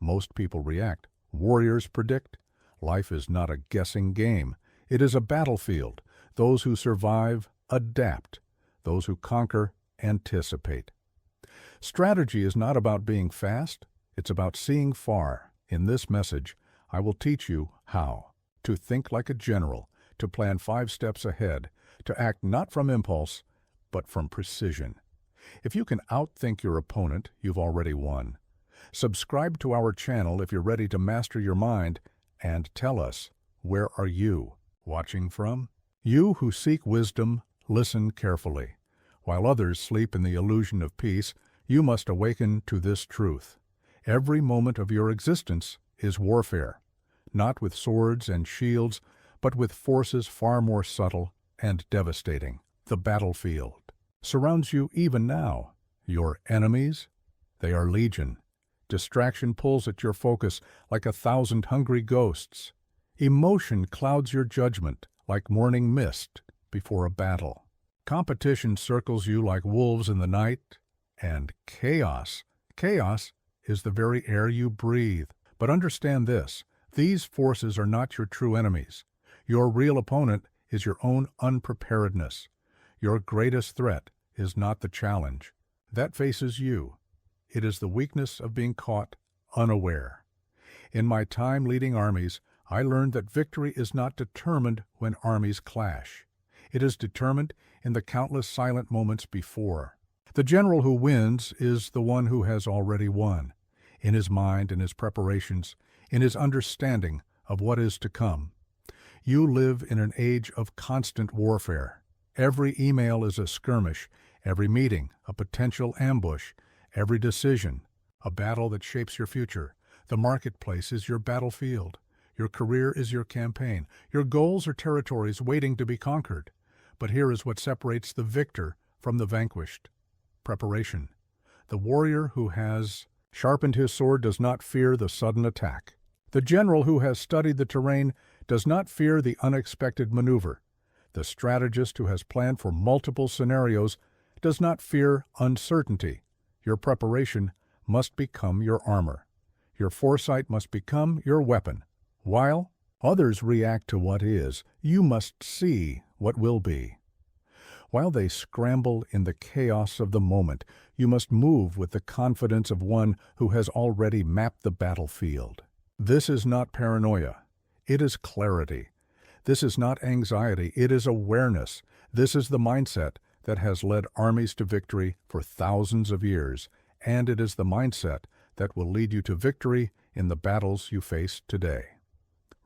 Most people react. Warriors predict. Life is not a guessing game. It is a battlefield. Those who survive adapt. Those who conquer anticipate. Strategy is not about being fast. It's about seeing far. In this message, I will teach you how to think like a general, to plan 5 steps ahead, to act not from impulse, but from precision. If you can outthink your opponent, you've already won. Subscribe to our channel if you're ready to master your mind, and tell us, where are you watching from? You who seek wisdom, listen carefully. While others sleep in the illusion of peace, you must awaken to this truth. Every moment of your existence is warfare, not with swords and shields, but with forces far more subtle and devastating. The battlefield surrounds you even now. Your enemies, they are legion. Distraction pulls at your focus like 1,000 hungry ghosts. Emotion clouds your judgment like morning mist before a battle. Competition circles you like wolves in the night, and chaos is the very air you breathe. But understand this, these forces are not your true enemies. Your real opponent is your own unpreparedness. Your greatest threat is not the challenge that faces you. It is the weakness of being caught unaware. In my time leading armies, I learned that victory is not determined when armies clash. It is determined in the countless silent moments before. The general who wins is the one who has already won, in his mind, in his preparations, in his understanding of what is to come. You live in an age of constant warfare. Every email is a skirmish, every meeting a potential ambush, every decision a battle that shapes your future. The marketplace is your battlefield. Your career is your campaign. Your goals are territories waiting to be conquered. But here is what separates the victor from the vanquished. Preparation. The warrior who has sharpened his sword does not fear the sudden attack. The general who has studied the terrain does not fear the unexpected maneuver. The strategist who has planned for multiple scenarios does not fear uncertainty. Your preparation must become your armor. Your foresight must become your weapon. While others react to what is, you must see what will be. While they scramble in the chaos of the moment, you must move with the confidence of one who has already mapped the battlefield. This is not paranoia. It is clarity. This is not anxiety. It is awareness. This is the mindset that has led armies to victory for thousands of years, and it is the mindset that will lead you to victory in the battles you face today.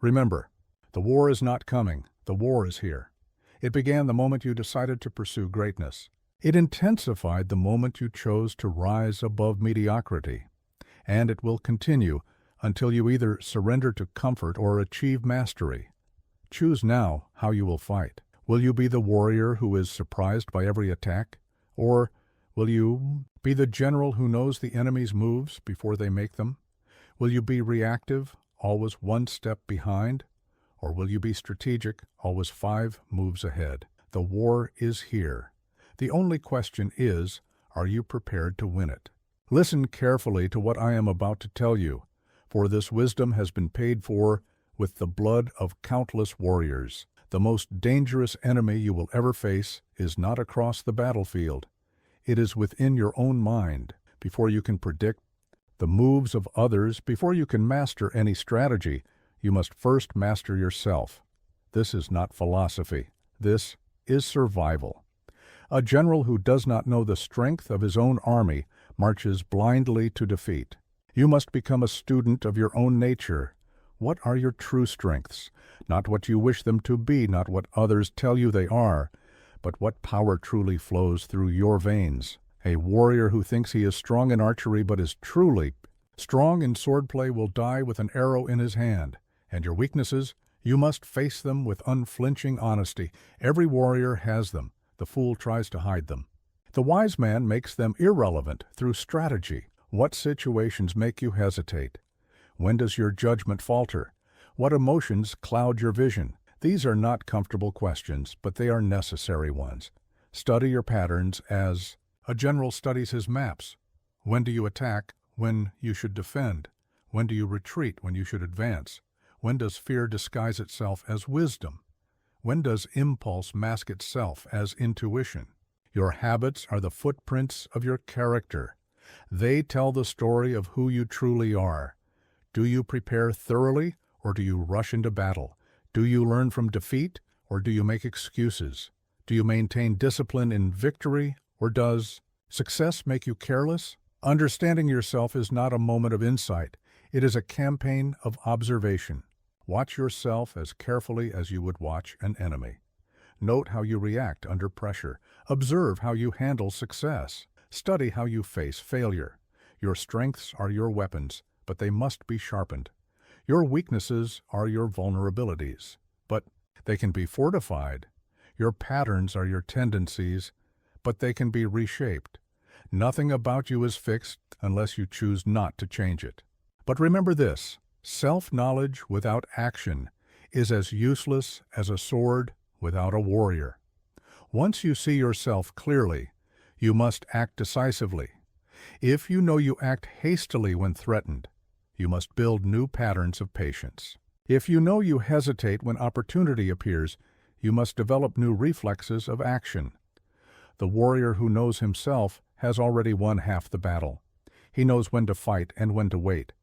Remember, the war is not coming. The war is here. It began the moment you decided to pursue greatness. It intensified the moment you chose to rise above mediocrity. And it will continue until you either surrender to comfort or achieve mastery. Choose now how you will fight. Will you be the warrior who is surprised by every attack? Or will you be the general who knows the enemy's moves before they make them? Will you be reactive, always one step behind? Or will you be strategic, always 5 moves ahead? The war is here. The only question is, are you prepared to win it? Listen carefully to what I am about to tell you, for this wisdom has been paid for with the blood of countless warriors. The most dangerous enemy you will ever face is not across the battlefield. It is within your own mind. Before you can predict the moves of others, before you can master any strategy, you must first master yourself. This is not philosophy. This is survival. A general who does not know the strength of his own army marches blindly to defeat. You must become a student of your own nature. What are your true strengths? Not what you wish them to be, not what others tell you they are, but what power truly flows through your veins. A warrior who thinks he is strong in archery but is truly strong in swordplay will die with an arrow in his hand. And your weaknesses, you must face them with unflinching honesty. Every warrior has them. The fool tries to hide them. The wise man makes them irrelevant through strategy. What situations make you hesitate? When does your judgment falter? What emotions cloud your vision? These are not comfortable questions, but they are necessary ones. Study your patterns as a general studies his maps. When do you attack? When you should defend? When do you retreat when you should advance? When does fear disguise itself as wisdom? When does impulse mask itself as intuition? Your habits are the footprints of your character. They tell the story of who you truly are. Do you prepare thoroughly, or do you rush into battle? Do you learn from defeat, or do you make excuses? Do you maintain discipline in victory, or does success make you careless? Understanding yourself is not a moment of insight. It is a campaign of observation. Watch yourself as carefully as you would watch an enemy. Note how you react under pressure. Observe how you handle success. Study how you face failure. Your strengths are your weapons, but they must be sharpened. Your weaknesses are your vulnerabilities, but they can be fortified. Your patterns are your tendencies, but they can be reshaped. Nothing about you is fixed unless you choose not to change it. But remember this, self-knowledge without action is as useless as a sword without a warrior. Once you see yourself clearly, you must act decisively. If you know you act hastily when threatened, you must build new patterns of patience. If you know you hesitate when opportunity appears, you must develop new reflexes of action. The warrior who knows himself has already won half the battle. He knows when to fight and when to wait.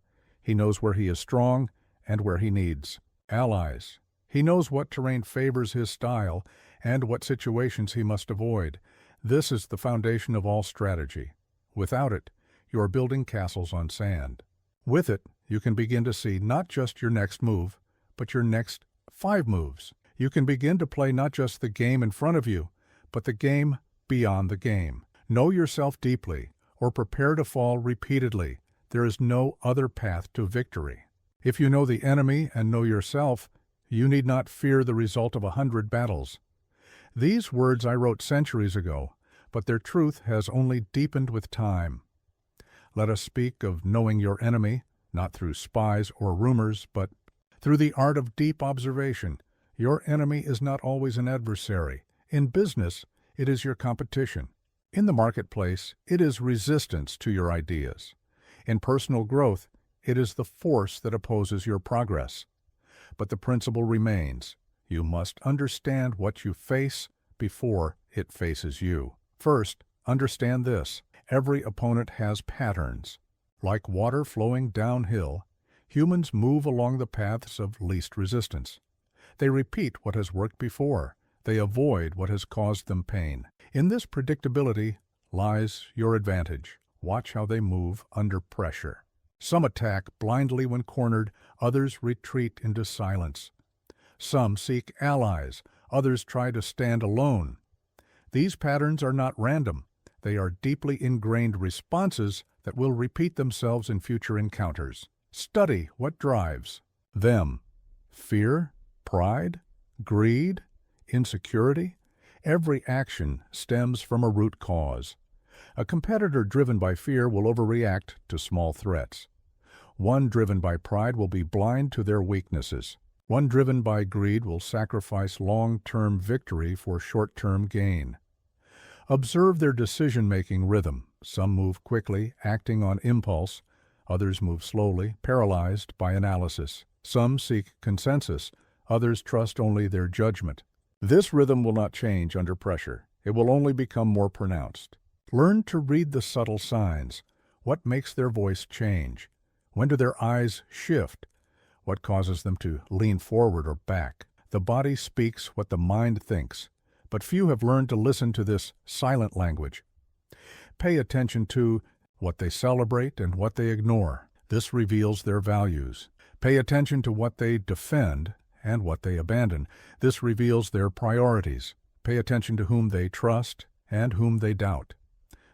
He knows where he is strong and where he needs allies. He knows what terrain favors his style and what situations he must avoid. This is the foundation of all strategy. Without it, you are building castles on sand. With it, you can begin to see not just your next move, but your next 5 moves. You can begin to play not just the game in front of you, but the game beyond the game. Know yourself deeply, or prepare to fall repeatedly. There is no other path to victory. If you know the enemy and know yourself, you need not fear the result of 100 battles. These words I wrote centuries ago, but their truth has only deepened with time. Let us speak of knowing your enemy, not through spies or rumors, but through the art of deep observation. Your enemy is not always an adversary. In business, it is your competition. In the marketplace, it is resistance to your ideas. In personal growth, it is the force that opposes your progress. But the principle remains. You must understand what you face before it faces you. First, understand this. Every opponent has patterns. Like water flowing downhill, humans move along the paths of least resistance. They repeat what has worked before. They avoid what has caused them pain. In this predictability lies your advantage. Watch how they move under pressure. Some attack blindly when cornered, others retreat into silence. Some seek allies, others try to stand alone. These patterns are not random. They are deeply ingrained responses that will repeat themselves in future encounters. Study what drives them. Fear, pride, greed, insecurity. Every action stems from a root cause. A competitor driven by fear will overreact to small threats. One driven by pride will be blind to their weaknesses. One driven by greed will sacrifice long-term victory for short-term gain. Observe their decision-making rhythm. Some move quickly, acting on impulse. Others move slowly, paralyzed by analysis. Some seek consensus. Others trust only their judgment. This rhythm will not change under pressure. It will only become more pronounced. Learn to read the subtle signs. What makes their voice change? When do their eyes shift? What causes them to lean forward or back? The body speaks what the mind thinks, but few have learned to listen to this silent language. Pay attention to what they celebrate and what they ignore. This reveals their values. Pay attention to what they defend and what they abandon. This reveals their priorities. Pay attention to whom they trust and whom they doubt.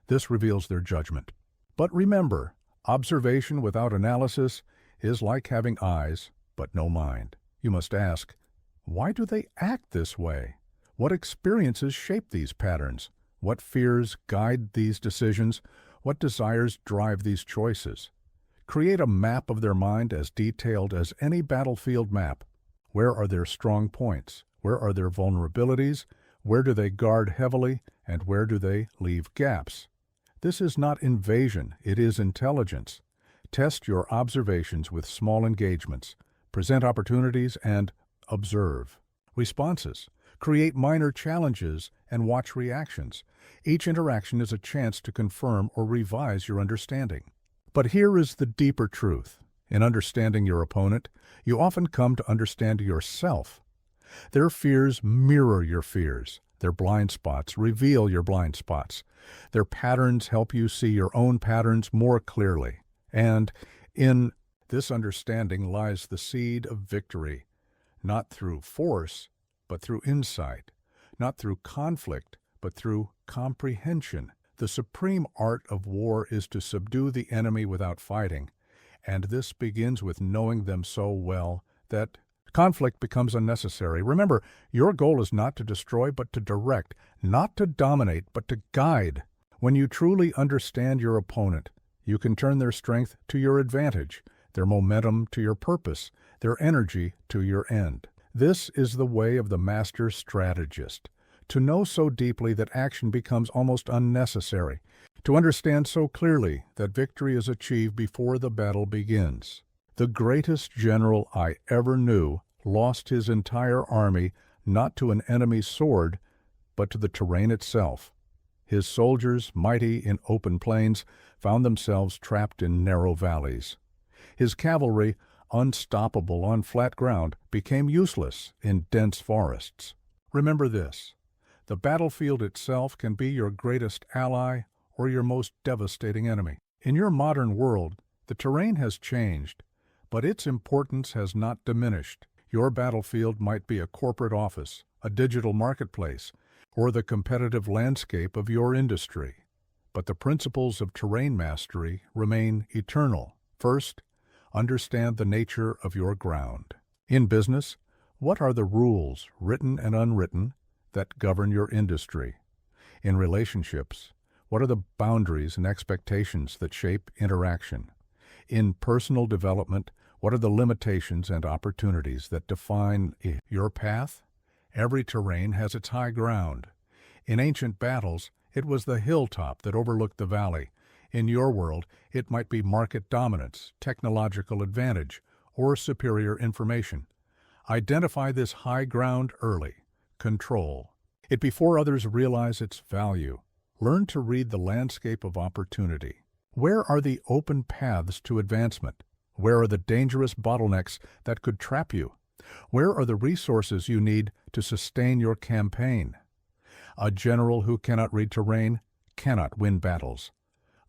This reveals their judgment. But remember, observation without analysis is like having eyes but no mind. You must ask, why do they act this way? What experiences shape these patterns? What fears guide these decisions? What desires drive these choices? Create a map of their mind as detailed as any battlefield map. Where are their strong points? Where are their vulnerabilities? Where do they guard heavily? And where do they leave gaps? This is not invasion, it is intelligence. Test your observations with small engagements, present opportunities, and observe. Responses. Create minor challenges and watch reactions. Each interaction is a chance to confirm or revise your understanding. But here is the deeper truth. In understanding your opponent, you often come to understand yourself. Their fears mirror your fears. Their blind spots reveal your blind spots. Their patterns help you see your own patterns more clearly. And in this understanding lies the seed of victory, not through force, but through insight, not through conflict, but through comprehension. The supreme art of war is to subdue the enemy without fighting, and this begins with knowing them so well that conflict becomes unnecessary. Remember, your goal is not to destroy, but to direct, not to dominate, but to guide. When you truly understand your opponent, you can turn their strength to your advantage, their momentum to your purpose, their energy to your end. This is the way of the master strategist, to know so deeply that action becomes almost unnecessary, to understand so clearly that victory is achieved before the battle begins. The greatest general I ever knew lost his entire army not to an enemy's sword, but to the terrain itself. His soldiers, mighty in open plains, found themselves trapped in narrow valleys. His cavalry, unstoppable on flat ground, became useless in dense forests. Remember this: the battlefield itself can be your greatest ally or your most devastating enemy. In your modern world, the terrain has changed, but its importance has not diminished. Your battlefield might be a corporate office, a digital marketplace, or the competitive landscape of your industry. But the principles of terrain mastery remain eternal. First, understand the nature of your ground. In business, what are the rules, written and unwritten, that govern your industry? In relationships, what are the boundaries and expectations that shape interaction? In personal development, what are the limitations and opportunities that define your path? Every terrain has its high ground. In ancient battles, it was the hilltop that overlooked the valley. In your world, it might be market dominance, technological advantage, or superior information. Identify this high ground early. Control it before others realize its value. Learn to read the landscape of opportunity. Where are the open paths to advancement? Where are the dangerous bottlenecks that could trap you? Where are the resources you need to sustain your campaign? A general who cannot read terrain cannot win battles.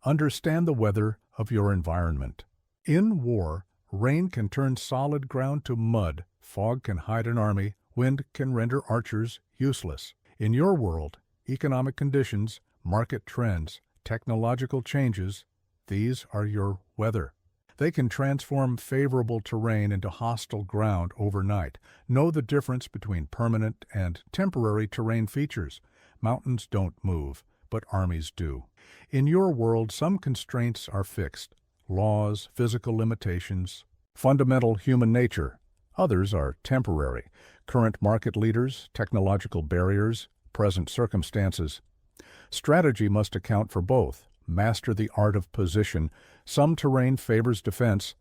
Understand the weather of your environment. In war, rain can turn solid ground to mud, fog can hide an army, wind can render archers useless. In your world, economic conditions, market trends, technological changes, these are your weather. They can transform favorable terrain into hostile ground overnight. Know the difference between permanent and temporary terrain features. Mountains don't move, but armies do. In your world, some constraints are fixed: laws, physical limitations, fundamental human nature. Others are temporary: current market leaders, technological barriers, present circumstances. Strategy must account for both. Master the art of position. Some terrain favors defense.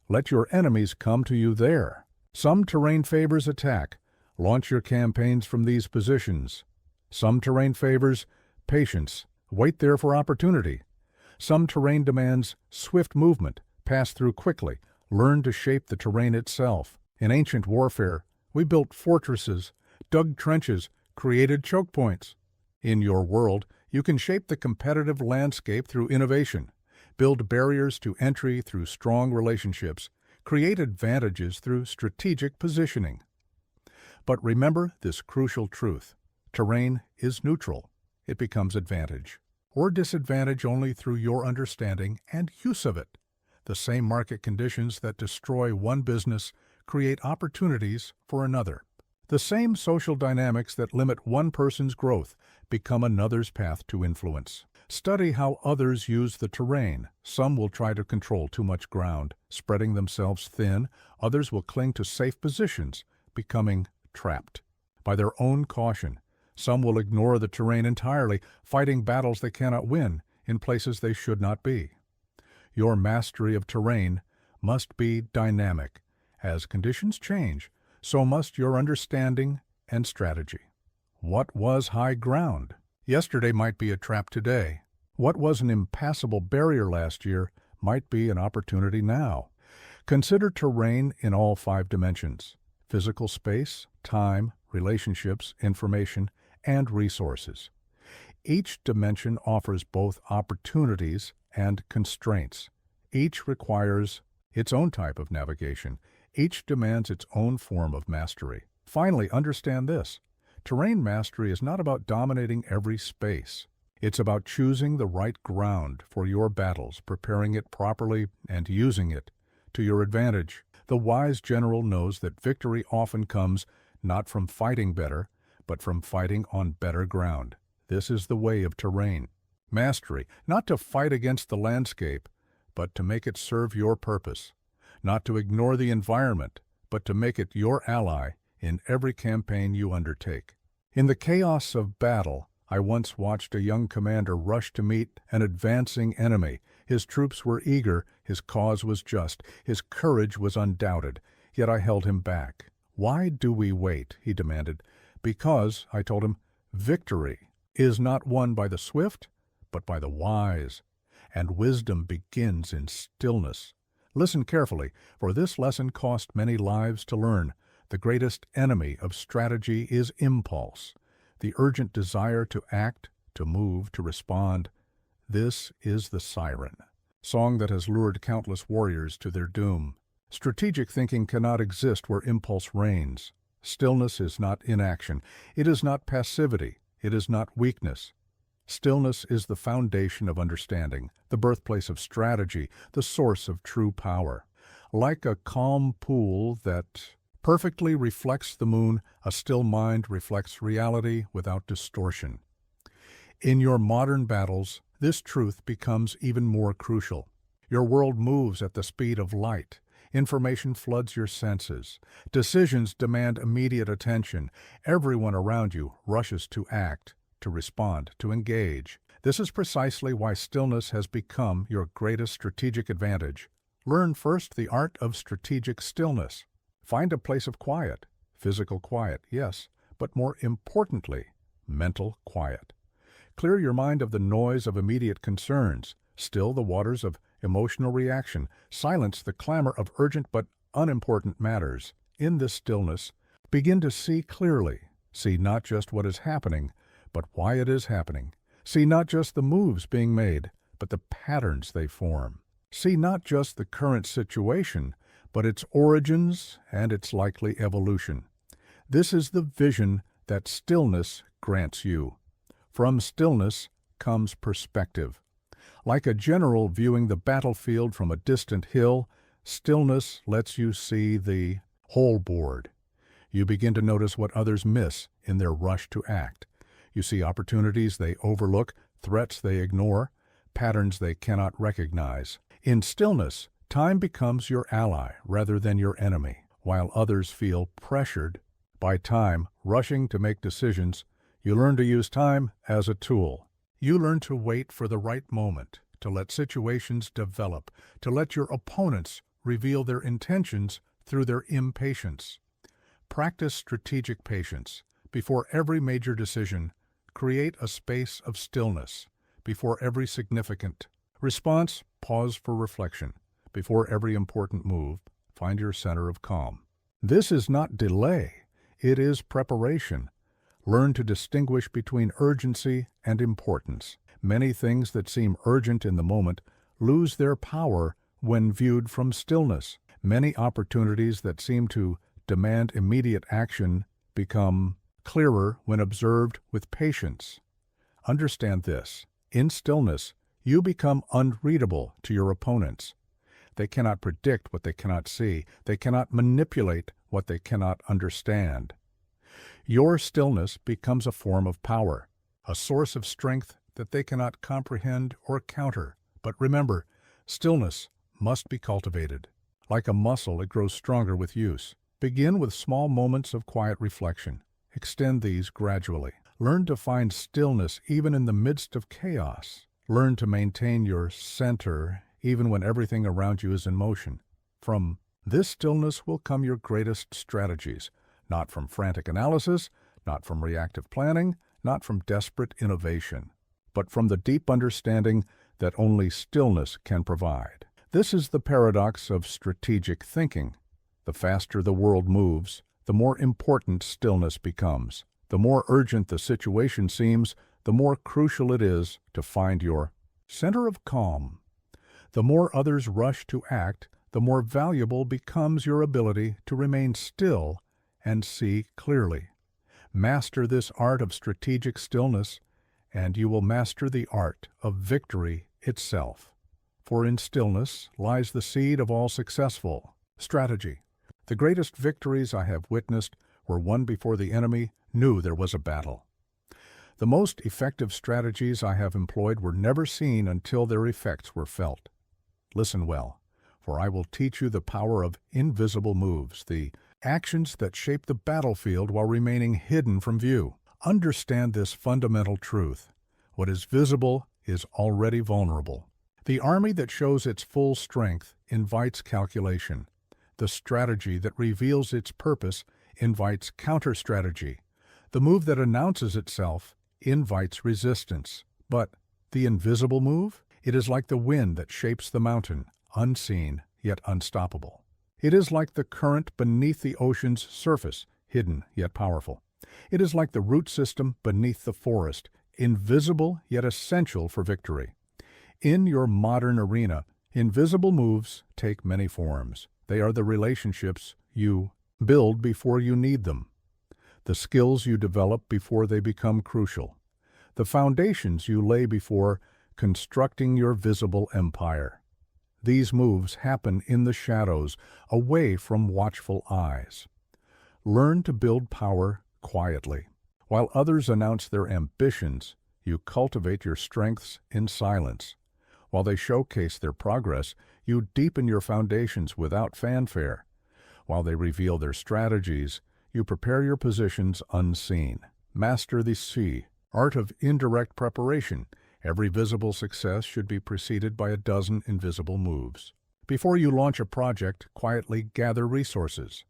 Let your enemies come to you there. Some terrain favors attack. Launch your campaigns from these positions. Some terrain favors patience. Wait there for opportunity. Some terrain demands swift movement. Pass through quickly. Learn to shape the terrain itself. In ancient warfare, we built fortresses, dug trenches, created choke points. In your world, you can shape the competitive landscape through innovation, build barriers to entry through strong relationships, create advantages through strategic positioning. But remember this crucial truth: terrain is neutral. It becomes advantage or disadvantage only through your understanding and use of it. The same market conditions that destroy one business create opportunities for another. The same social dynamics that limit one person's growth become another's path to influence. Study how others use the terrain. Some will try to control too much ground, spreading themselves thin. Others will cling to safe positions, becoming trapped by their own caution. Some will ignore the terrain entirely, fighting battles they cannot win in places they should not be. Your mastery of terrain must be dynamic. As conditions change, so must your understanding and strategy. What was high ground? Yesterday might be a trap today. What was an impassable barrier last year might be an opportunity now. Consider terrain in all 5 dimensions: physical space, time, relationships, information, and resources. Each dimension offers both opportunities and constraints. Each requires its own type of navigation. Each demands its own form of mastery. Finally, understand this: terrain mastery is not about dominating every space. It's about choosing the right ground for your battles, preparing it properly, and using it to your advantage. The wise general knows that victory often comes not from fighting better, but from fighting on better ground. This is the way of terrain mastery, not to fight against the landscape, but to make it serve your purpose, not to ignore the environment, but to make it your ally in every campaign you undertake. In the chaos of battle, I once watched a young commander rush to meet an advancing enemy. His troops were eager, his cause was just, his courage was undoubted, yet I held him back. "Why do we wait?" he demanded. "Because," I told him, "victory is not won by the swift, but by the wise, and wisdom begins in stillness." Listen carefully, for this lesson cost many lives to learn. The greatest enemy of strategy is impulse, the urgent desire to act, to move, to respond. This is the siren song that has lured countless warriors to their doom. Strategic thinking cannot exist where impulse reigns. Stillness is not inaction. It is not passivity. It is not weakness. Stillness is the foundation of understanding, the birthplace of strategy, the source of true power. Like a calm pool that perfectly reflects the moon, a still mind reflects reality without distortion. In your modern battles, this truth becomes even more crucial. Your world moves at the speed of light. Information floods your senses. Decisions demand immediate attention. Everyone around you rushes to act, to respond, to engage. This is precisely why stillness has become your greatest strategic advantage. Learn first the art of strategic stillness. Find a place of quiet, physical quiet, yes, but more importantly, mental quiet. Clear your mind of the noise of immediate concerns. Still the waters of emotional reaction. Silence the clamor of urgent but unimportant matters. In this stillness, begin to see clearly. See not just what is happening, but why it is happening. See not just the moves being made, but the patterns they form. See not just the current situation, but its origins and its likely evolution. This is the vision that stillness grants you. From stillness comes perspective. Like a general viewing the battlefield from a distant hill, stillness lets you see the whole board. You begin to notice what others miss in their rush to act. You see opportunities they overlook, threats they ignore, patterns they cannot recognize. In stillness, time becomes your ally rather than your enemy. While others feel pressured by time, rushing to make decisions, you learn to use time as a tool. You learn to wait for the right moment, to let situations develop, to let your opponents reveal their intentions through their impatience. Practice strategic patience. Before every major decision, create a space of stillness. Before every significant response, pause for reflection. Before every important move, find your center of calm. This is not delay, it is preparation. Learn to distinguish between urgency and importance. Many things that seem urgent in the moment lose their power when viewed from stillness. Many opportunities that seem to demand immediate action become clearer when observed with patience. Understand this: in stillness, you become unreadable to your opponents. They cannot predict what they cannot see. They cannot manipulate what they cannot understand. Your stillness becomes a form of power, a source of strength that they cannot comprehend or counter. But remember, stillness must be cultivated. Like a muscle, it grows stronger with use. Begin with small moments of quiet reflection. Extend these gradually. Learn to find stillness even in the midst of chaos. Learn to maintain your center even when everything around you is in motion. From this stillness will come your greatest strategies, not from frantic analysis, not from reactive planning, not from desperate innovation, but from the deep understanding that only stillness can provide. This is the paradox of strategic thinking. The faster the world moves, the more important stillness becomes. The more urgent the situation seems, the more crucial it is to find your center of calm. The more others rush to act, the more valuable becomes your ability to remain still and see clearly. Master this art of strategic stillness, and you will master the art of victory itself. For in stillness lies the seed of all successful strategy. The greatest victories I have witnessed were won before the enemy knew there was a battle. The most effective strategies I have employed were never seen until their effects were felt. Listen well, for I will teach you the power of invisible moves, the actions that shape the battlefield while remaining hidden from view. Understand this fundamental truth. What is visible is already vulnerable. The army that shows its full strength invites calculation. The strategy that reveals its purpose invites counter-strategy. The move that announces itself invites resistance. But the invisible move? It is like the wind that shapes the mountain, unseen yet unstoppable. It is like the current beneath the ocean's surface, hidden yet powerful. It is like the root system beneath the forest, invisible yet essential for victory. In your modern arena, invisible moves take many forms. They are the relationships you build before you need them, the skills you develop before they become crucial, the foundations you lay before constructing your visible empire. These moves happen in the shadows, away from watchful eyes. Learn to build power quietly. While others announce their ambitions, you cultivate your strengths in silence. While they showcase their progress, you deepen your foundations without fanfare. While they reveal their strategies, you prepare your positions unseen. Master the C, art of indirect preparation. Every visible success should be preceded by a dozen invisible moves. Before you launch a project, quietly gather resources.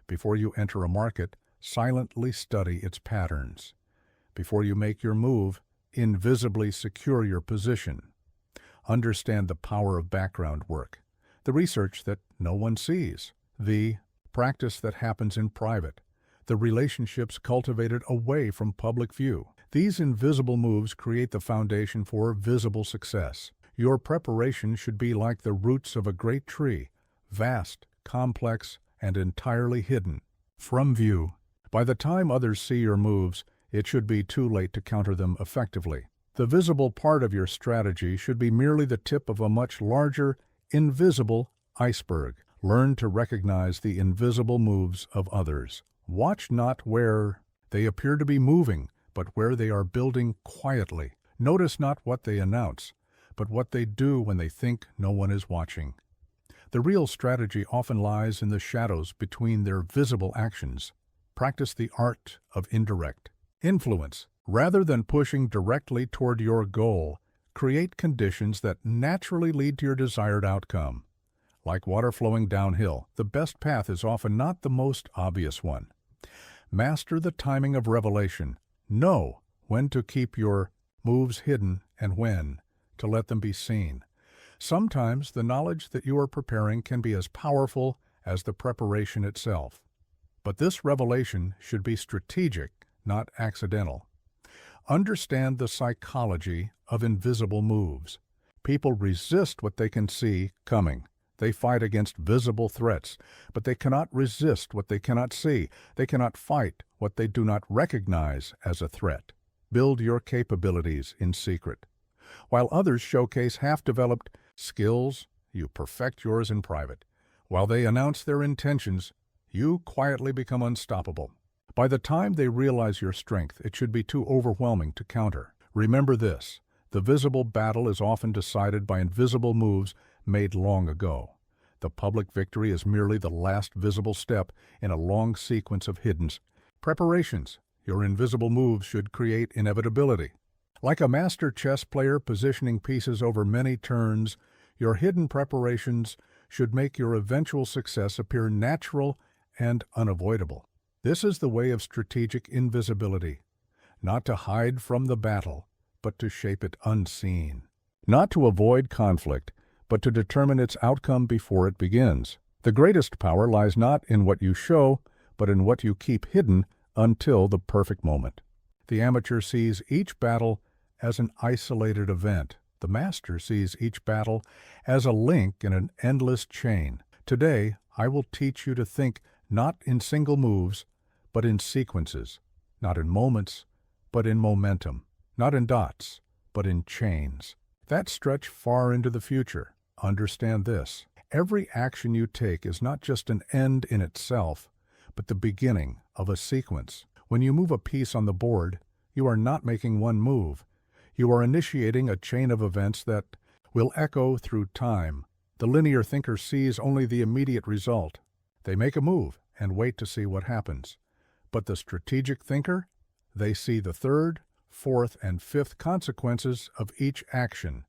Before you enter a market, silently study its patterns. Before you make your move, invisibly secure your position. Understand the power of background work, the research that no one sees, the practice that happens in private, the relationships cultivated away from public view. These invisible moves create the foundation for visible success. Your preparation should be like the roots of a great tree, vast, complex, and entirely hidden from view. By the time others see your moves, it should be too late to counter them effectively. The visible part of your strategy should be merely the tip of a much larger, invisible iceberg. Learn to recognize the invisible moves of others. Watch not where they appear to be moving, but where they are building quietly. Notice not what they announce, but what they do when they think no one is watching. The real strategy often lies in the shadows between their visible actions. Practice the art of indirect influence. Rather than pushing directly toward your goal, create conditions that naturally lead to your desired outcome. Like water flowing downhill, the best path is often not the most obvious one. Master the timing of revelation. Know when to keep your moves hidden and when to let them be seen. Sometimes the knowledge that you are preparing can be as powerful as the preparation itself. But this revelation should be strategic, not accidental. Understand the psychology of invisible moves. People resist what they can see coming. They fight against visible threats, but they cannot resist what they cannot see. They cannot fight what they do not recognize as a threat. Build your capabilities in secret. While others showcase half-developed skills, you perfect yours in private. While they announce their intentions, you quietly become unstoppable. By the time they realize your strength, it should be too overwhelming to counter. Remember this: the visible battle is often decided by invisible moves made long ago. The public victory is merely the last visible step in a long sequence of hidden preparations. Your invisible moves should create inevitability. Like a master chess player positioning pieces over many turns, Your hidden preparations should make your eventual success appear natural and unavoidable. This is the way of strategic invisibility, not to hide from the battle, but to shape it unseen. Not to avoid conflict, but to determine its outcome before it begins. The greatest power lies not in what you show, but in what you keep hidden until the perfect moment. The amateur sees each battle as an isolated event. The master sees each battle as a link in an endless chain. Today, I will teach you to think not in single moves, but in sequences, not in moments, but in momentum, not in dots, but in chains that stretch far into the future. Understand this: every action you take is not just an end in itself, but the beginning of a sequence. When you move a piece on the board, you are not making one move. You are initiating a chain of events that will echo through time. The linear thinker sees only the immediate result. They make a move and wait to see what happens. But the strategic thinker, they see the third, fourth, and fifth consequences of each action.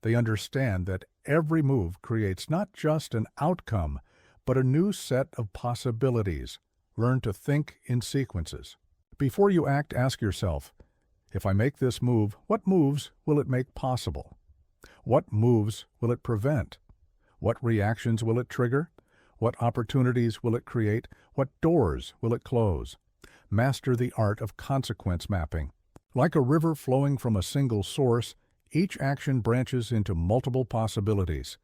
They understand that every move creates not just an outcome, but a new set of possibilities. Learn to think in sequences. Before you act, ask yourself, if I make this move, what moves will it make possible? What moves will it prevent? What reactions will it trigger? What opportunities will it create? What doors will it close? Master the art of consequence mapping. Like a river flowing from a single source, each action branches into multiple possibilities.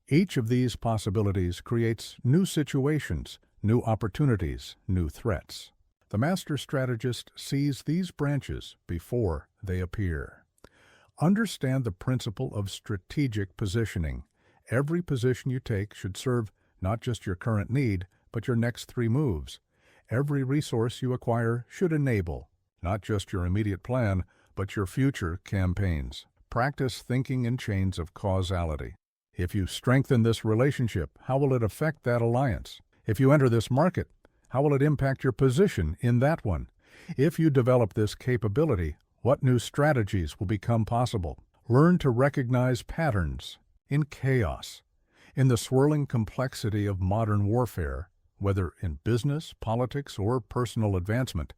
Each of these possibilities creates new situations, new opportunities, new threats. The master strategist sees these branches before they appear. Understand the principle of strategic positioning. Every position you take should serve not just your current need, but your next 3 moves. Every resource you acquire should enable not just your immediate plan, but your future campaigns. Practice thinking in chains of causality. If you strengthen this relationship, how will it affect that alliance? If you enter this market, how will it impact your position in that one? If you develop this capability, what new strategies will become possible? Learn to recognize patterns in chaos. In the swirling complexity of modern warfare, whether in business, politics, or personal advancement,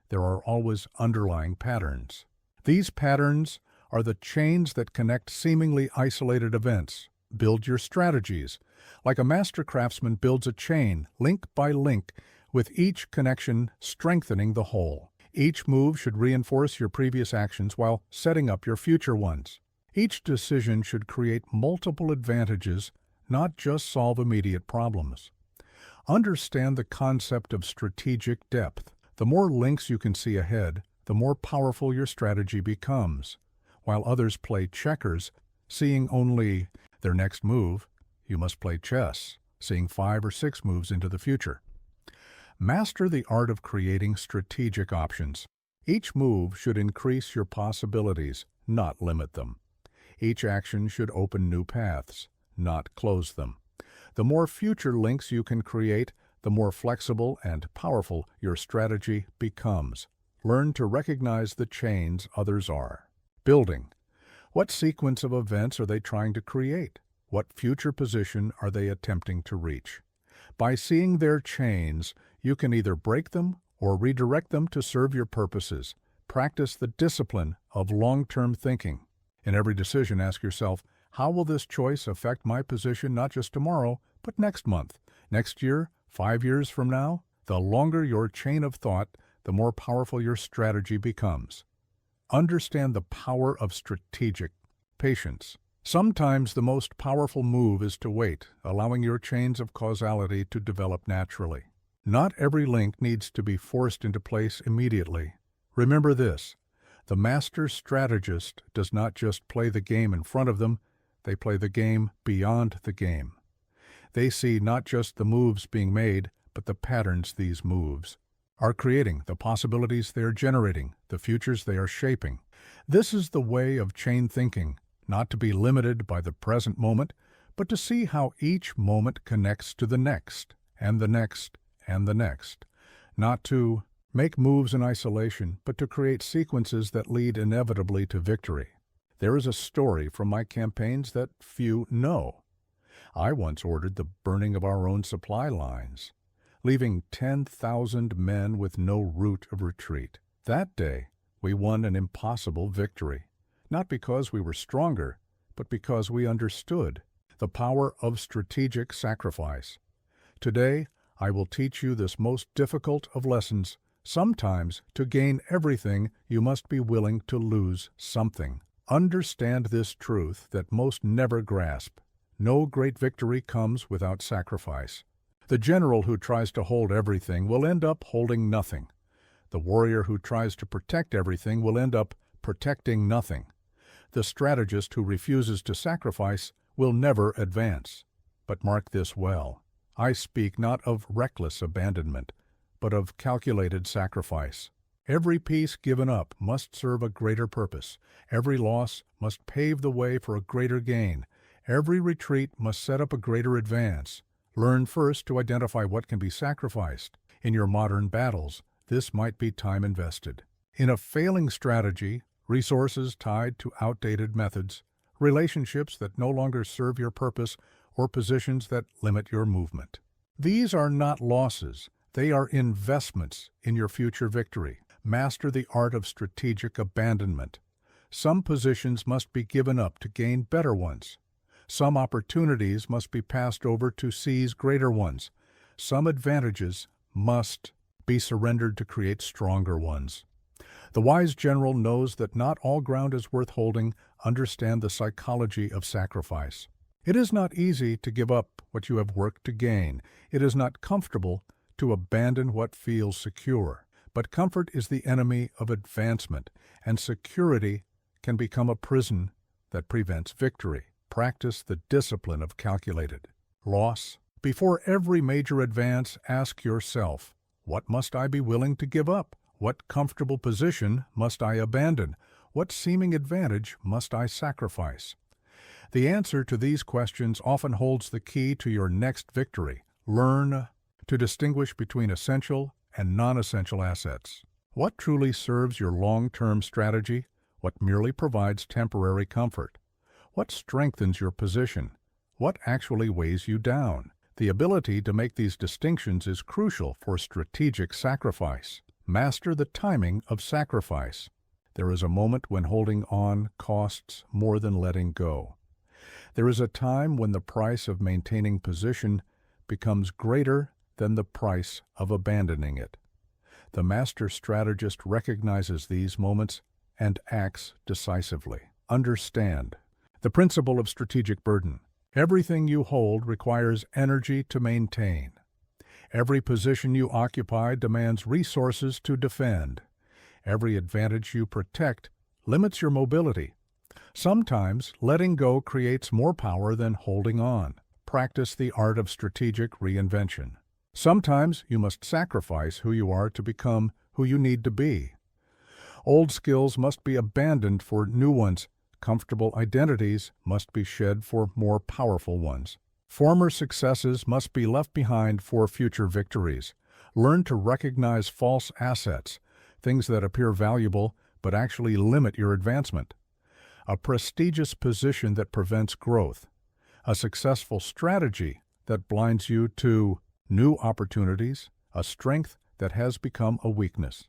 there are always underlying patterns. These patterns are the chains that connect seemingly isolated events. Build your strategies. Like a master craftsman builds a chain, link by link, with each connection strengthening the whole. Each move should reinforce your previous actions while setting up your future ones. Each decision should create multiple advantages, not just solve immediate problems. Understand the concept of strategic depth. The more links you can see ahead, the more powerful your strategy becomes. While others play checkers, seeing only their next move, you must play chess, seeing 5 or 6 moves into the future. Master the art of creating strategic options. Each move should increase your possibilities, not limit them. Each action should open new paths, not close them. The more future links you can create, the more flexible and powerful your strategy becomes. Learn to recognize the chains others are. Building. What sequence of events are they trying to create? What future position are they attempting to reach? By seeing their chains, you can either break them or redirect them to serve your purposes. Practice the discipline of long-term thinking. In every decision, ask yourself, how will this choice affect my position not just tomorrow, but next month, next year, 5 years from now? The longer your chain of thought, the more powerful your strategy becomes. Understand the power of strategic patience. Sometimes the most powerful move is to wait, allowing your chains of causality to develop naturally. Not every link needs to be forced into place immediately. Remember this: the master strategist does not just play the game in front of them, they play the game beyond the game. They see not just the moves being made, but the patterns these moves are creating, the possibilities they are generating, the futures they are shaping. This is the way of chain thinking, not to be limited by the present moment, but to see how each moment connects to the next, and the next, and the next. Not to make moves in isolation, but to create sequences that lead inevitably to victory. There is a story from my campaigns that few know. I once ordered the burning of our own supply lines, leaving 10,000 men with no route of retreat. That day, we won an impossible victory, not because we were stronger, but because we understood the power of strategic sacrifice. Today, I will teach you this most difficult of lessons. Sometimes, to gain everything, you must be willing to lose something. Understand this truth that most never grasp. No great victory comes without sacrifice. The general who tries to hold everything will end up holding nothing. The warrior who tries to protect everything will end up protecting nothing. The strategist who refuses to sacrifice will never advance. But mark this well. I speak not of reckless abandonment, but of calculated sacrifice. Every piece given up must serve a greater purpose. Every loss must pave the way for a greater gain. Every retreat must set up a greater advance. Learn first to identify what can be sacrificed. In your modern battles, this might be time invested. In a failing strategy, resources tied to outdated methods, relationships that no longer serve your purpose, or positions that limit your movement. These are not losses. They are investments in your future victory. Master the art of strategic abandonment. Some positions must be given up to gain better ones. Some opportunities must be passed over to seize greater ones. Some advantages must be surrendered to create stronger ones. The wise general knows that not all ground is worth holding. Understand the psychology of sacrifice. It is not easy to give up what you have worked to gain. It is not comfortable to abandon what feels secure. But comfort is the enemy of advancement, and security can become a prison that prevents victory. Practice the discipline of calculated loss. Before every major advance, ask yourself, what must I be willing to give up? What comfortable position must I abandon? What seeming advantage must I sacrifice? The answer to these questions often holds the key to your next victory. Learn to distinguish between essential and non-essential assets. What truly serves your long-term strategy? What merely provides temporary comfort? What strengthens your position? What actually weighs you down? The ability to make these distinctions is crucial for strategic sacrifice. Master the timing of sacrifice. There is a moment when holding on costs more than letting go. There is a time when the price of maintaining position becomes greater than the price of abandoning it. The master strategist recognizes these moments and acts decisively. Understand the principle of strategic burden. Everything you hold requires energy to maintain. Every position you occupy demands resources to defend. Every advantage you protect limits your mobility. Sometimes letting go creates more power than holding on. Practice the art of strategic reinvention. Sometimes you must sacrifice who you are to become who you need to be. Old skills must be abandoned for new ones. Comfortable identities must be shed for more powerful ones. Former successes must be left behind for future victories. Learn to recognize false assets, things that appear valuable but actually limit your advancement. A prestigious position that prevents growth. A successful strategy that blinds you to new opportunities, a strength that has become a weakness.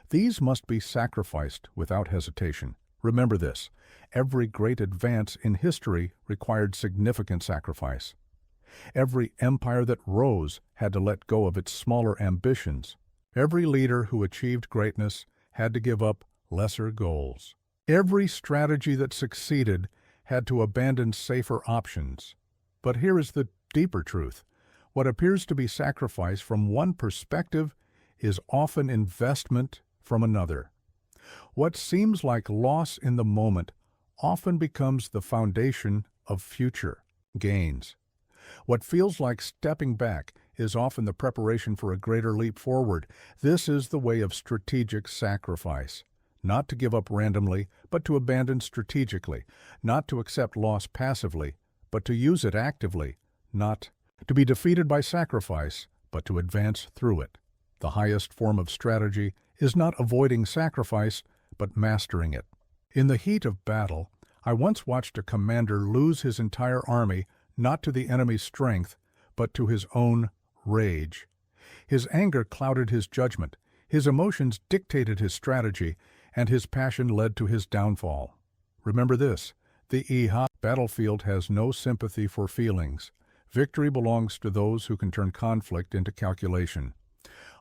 These must be sacrificed without hesitation. Remember this, every great advance in history required significant sacrifice. Every empire that rose had to let go of its smaller ambitions. Every leader who achieved greatness had to give up lesser goals. Every strategy that succeeded had to abandon safer options. But here is the deeper truth. What appears to be sacrifice from one perspective is often investment from another. What seems like loss in the moment often becomes the foundation of future gains. What feels like stepping back is often the preparation for a greater leap forward. This is the way of strategic sacrifice. Not to give up randomly, but to abandon strategically. Not to accept loss passively, but to use it actively. Not to be defeated by sacrifice, but to advance through it. The highest form of strategy is not avoiding sacrifice, but mastering it. In the heat of battle, I once watched a commander lose his entire army not to the enemy's strength, but to his own rage. His anger clouded his judgment, his emotions dictated his strategy, and his passion led to his downfall. Remember this, the battlefield has no sympathy for feelings. Victory belongs to those who can turn conflict into calculation.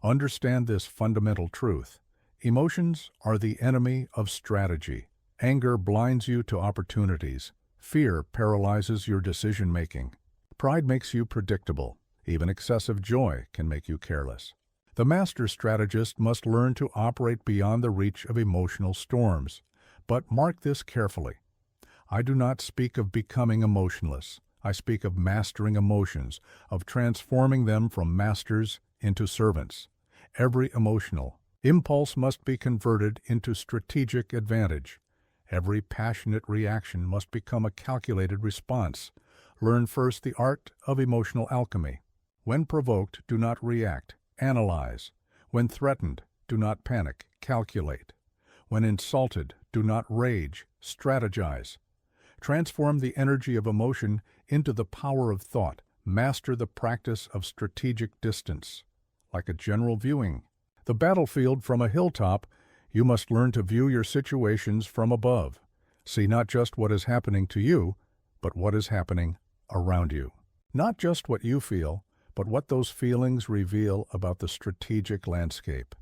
Understand this fundamental truth. Emotions are the enemy of strategy. Anger blinds you to opportunities. Fear paralyzes your decision-making. Pride makes you predictable. Even excessive joy can make you careless. The master strategist must learn to operate beyond the reach of emotional storms. But mark this carefully. I do not speak of becoming emotionless. I speak of mastering emotions, of transforming them from masters into servants. Every emotional impulse must be converted into strategic advantage. Every passionate reaction must become a calculated response. Learn first the art of emotional alchemy. When provoked, do not react, analyze. When threatened, do not panic, calculate. When insulted, do not rage, strategize. Transform the energy of emotion into the power of thought. Master the practice of strategic distance. Like a general viewing the battlefield from a hilltop, you must learn to view your situations from above. See not just what is happening to you, but what is happening around you. Not just what you feel, but what those feelings reveal about the strategic landscape.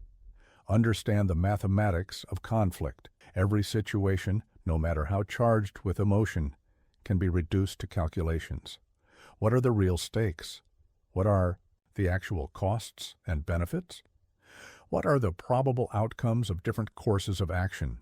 Understand the mathematics of conflict. Every situation, no matter how charged with emotion, can be reduced to calculations. What are the real stakes? What are the actual costs and benefits? What are the probable outcomes of different courses of action?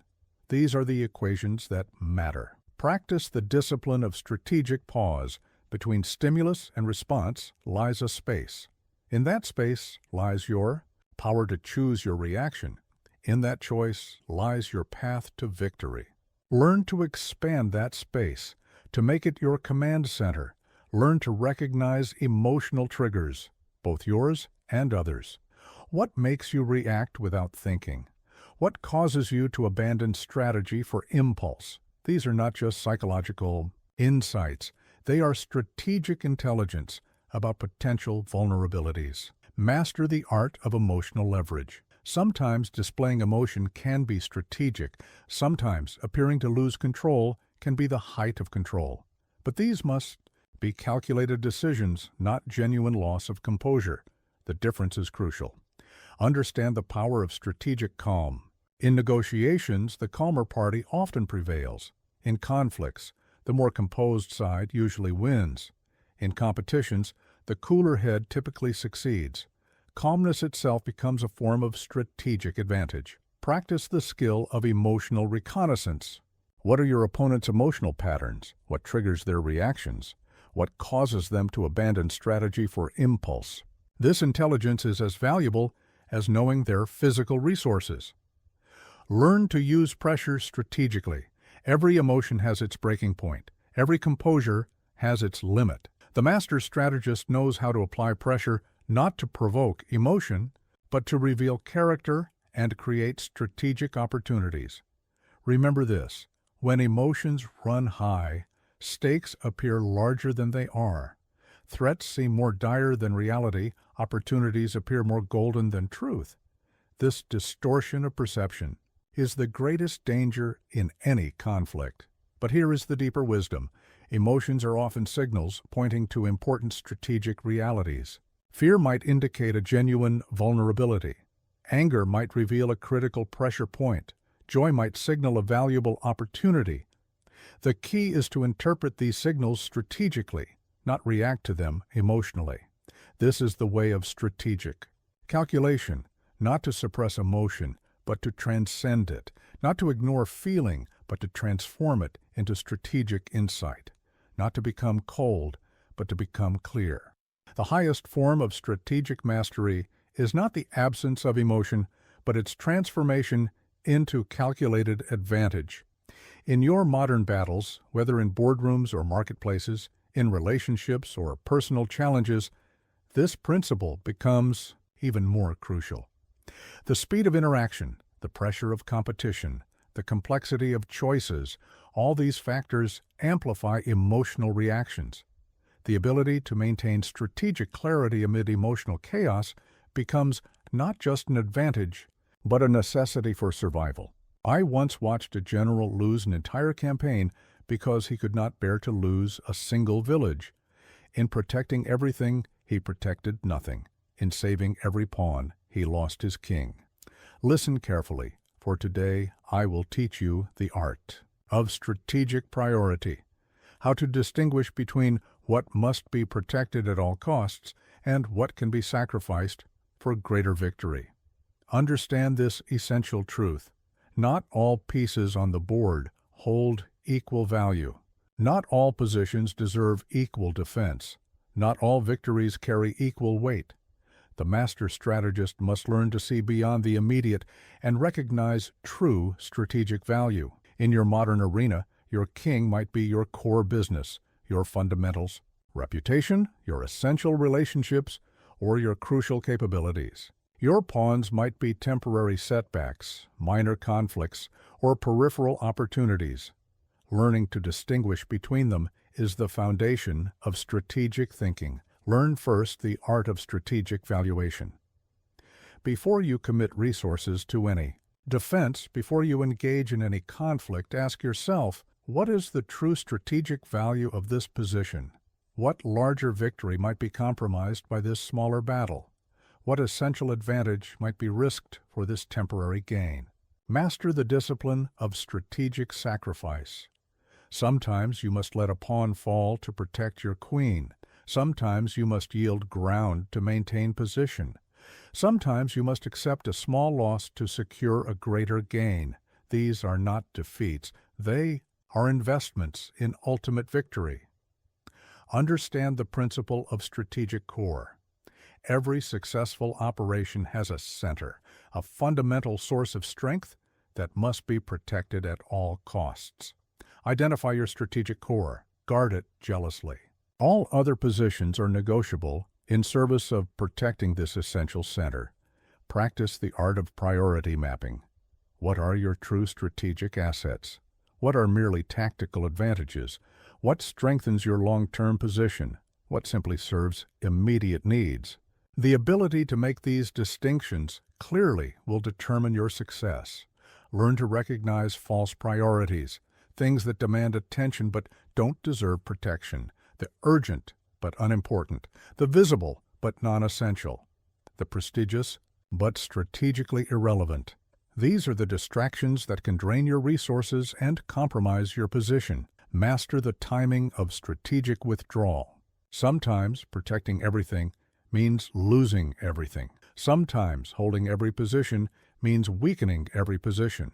These are the equations that matter. Practice the discipline of strategic pause. Between stimulus and response lies a space. In that space lies your power to choose your reaction. In that choice lies your path to victory. Learn to expand that space, to make it your command center. Learn to recognize emotional triggers, both yours and others. What makes you react without thinking? What causes you to abandon strategy for impulse? These are not just psychological insights. They are strategic intelligence about potential vulnerabilities. Master the art of emotional leverage. Sometimes displaying emotion can be strategic. Sometimes appearing to lose control can be the height of control. But these must be calculated decisions, not genuine loss of composure. The difference is crucial. Understand the power of strategic calm. In negotiations, the calmer party often prevails. In conflicts, the more composed side usually wins. In competitions, the cooler head typically succeeds. Calmness itself becomes a form of strategic advantage. Practice the skill of emotional reconnaissance. What are your opponent's emotional patterns? What triggers their reactions? What causes them to abandon strategy for impulse? This intelligence is as valuable as knowing their physical resources. Learn to use pressure strategically. Every emotion has its breaking point. Every composure has its limit. The master strategist knows how to apply pressure not to provoke emotion, but to reveal character and create strategic opportunities. Remember this, when emotions run high, stakes appear larger than they are. Threats seem more dire than reality, opportunities appear more golden than truth. This distortion of perception is the greatest danger in any conflict. But here is the deeper wisdom. Emotions are often signals pointing to important strategic realities. Fear might indicate a genuine vulnerability. Anger might reveal a critical pressure point. Joy might signal a valuable opportunity. The key is to interpret these signals strategically, not react to them emotionally. This is the way of strategic calculation, not to suppress emotion, but to transcend it, not to ignore feeling, but to transform it into strategic insight, not to become cold, but to become clear. The highest form of strategic mastery is not the absence of emotion, but its transformation into calculated advantage. In your modern battles, whether in boardrooms or marketplaces, in relationships or personal challenges, this principle becomes even more crucial. The speed of interaction, the pressure of competition, the complexity of choices, all these factors amplify emotional reactions. The ability to maintain strategic clarity amid emotional chaos becomes not just an advantage, but a necessity for survival. I once watched a general lose an entire campaign because he could not bear to lose a single village. In protecting everything, he protected nothing. In saving every pawn, he lost his king. Listen carefully, for today I will teach you the art of strategic priority, how to distinguish between what must be protected at all costs and what can be sacrificed for greater victory. Understand this essential truth. Not all pieces on the board hold equal value. Not all positions deserve equal defense. Not all victories carry equal weight. The master strategist must learn to see beyond the immediate and recognize true strategic value. In your modern arena, your king might be your core business, your fundamentals, reputation, your essential relationships, or your crucial capabilities. Your pawns might be temporary setbacks, minor conflicts, or peripheral opportunities. Learning to distinguish between them is the foundation of strategic thinking. Learn first the art of strategic valuation. Before you commit resources to any defense, before you engage in any conflict, ask yourself, what is the true strategic value of this position? What larger victory might be compromised by this smaller battle? What essential advantage might be risked for this temporary gain? Master the discipline of strategic sacrifice. Sometimes you must let a pawn fall to protect your queen. Sometimes you must yield ground to maintain position. Sometimes you must accept a small loss to secure a greater gain. These are not defeats. They are investments in ultimate victory. Understand the principle of strategic core. Every successful operation has a center, a fundamental source of strength that must be protected at all costs. Identify your strategic core. Guard it jealously. All other positions are negotiable in service of protecting this essential center. Practice the art of priority mapping. What are your true strategic assets? What are merely tactical advantages? What strengthens your long-term position? What simply serves immediate needs? The ability to make these distinctions clearly will determine your success. Learn to recognize false priorities, things that demand attention but don't deserve protection, the urgent but unimportant, the visible but non-essential, the prestigious but strategically irrelevant. These are the distractions that can drain your resources and compromise your position. Master the timing of strategic withdrawal. Sometimes protecting everything means losing everything. Sometimes holding every position means weakening every position.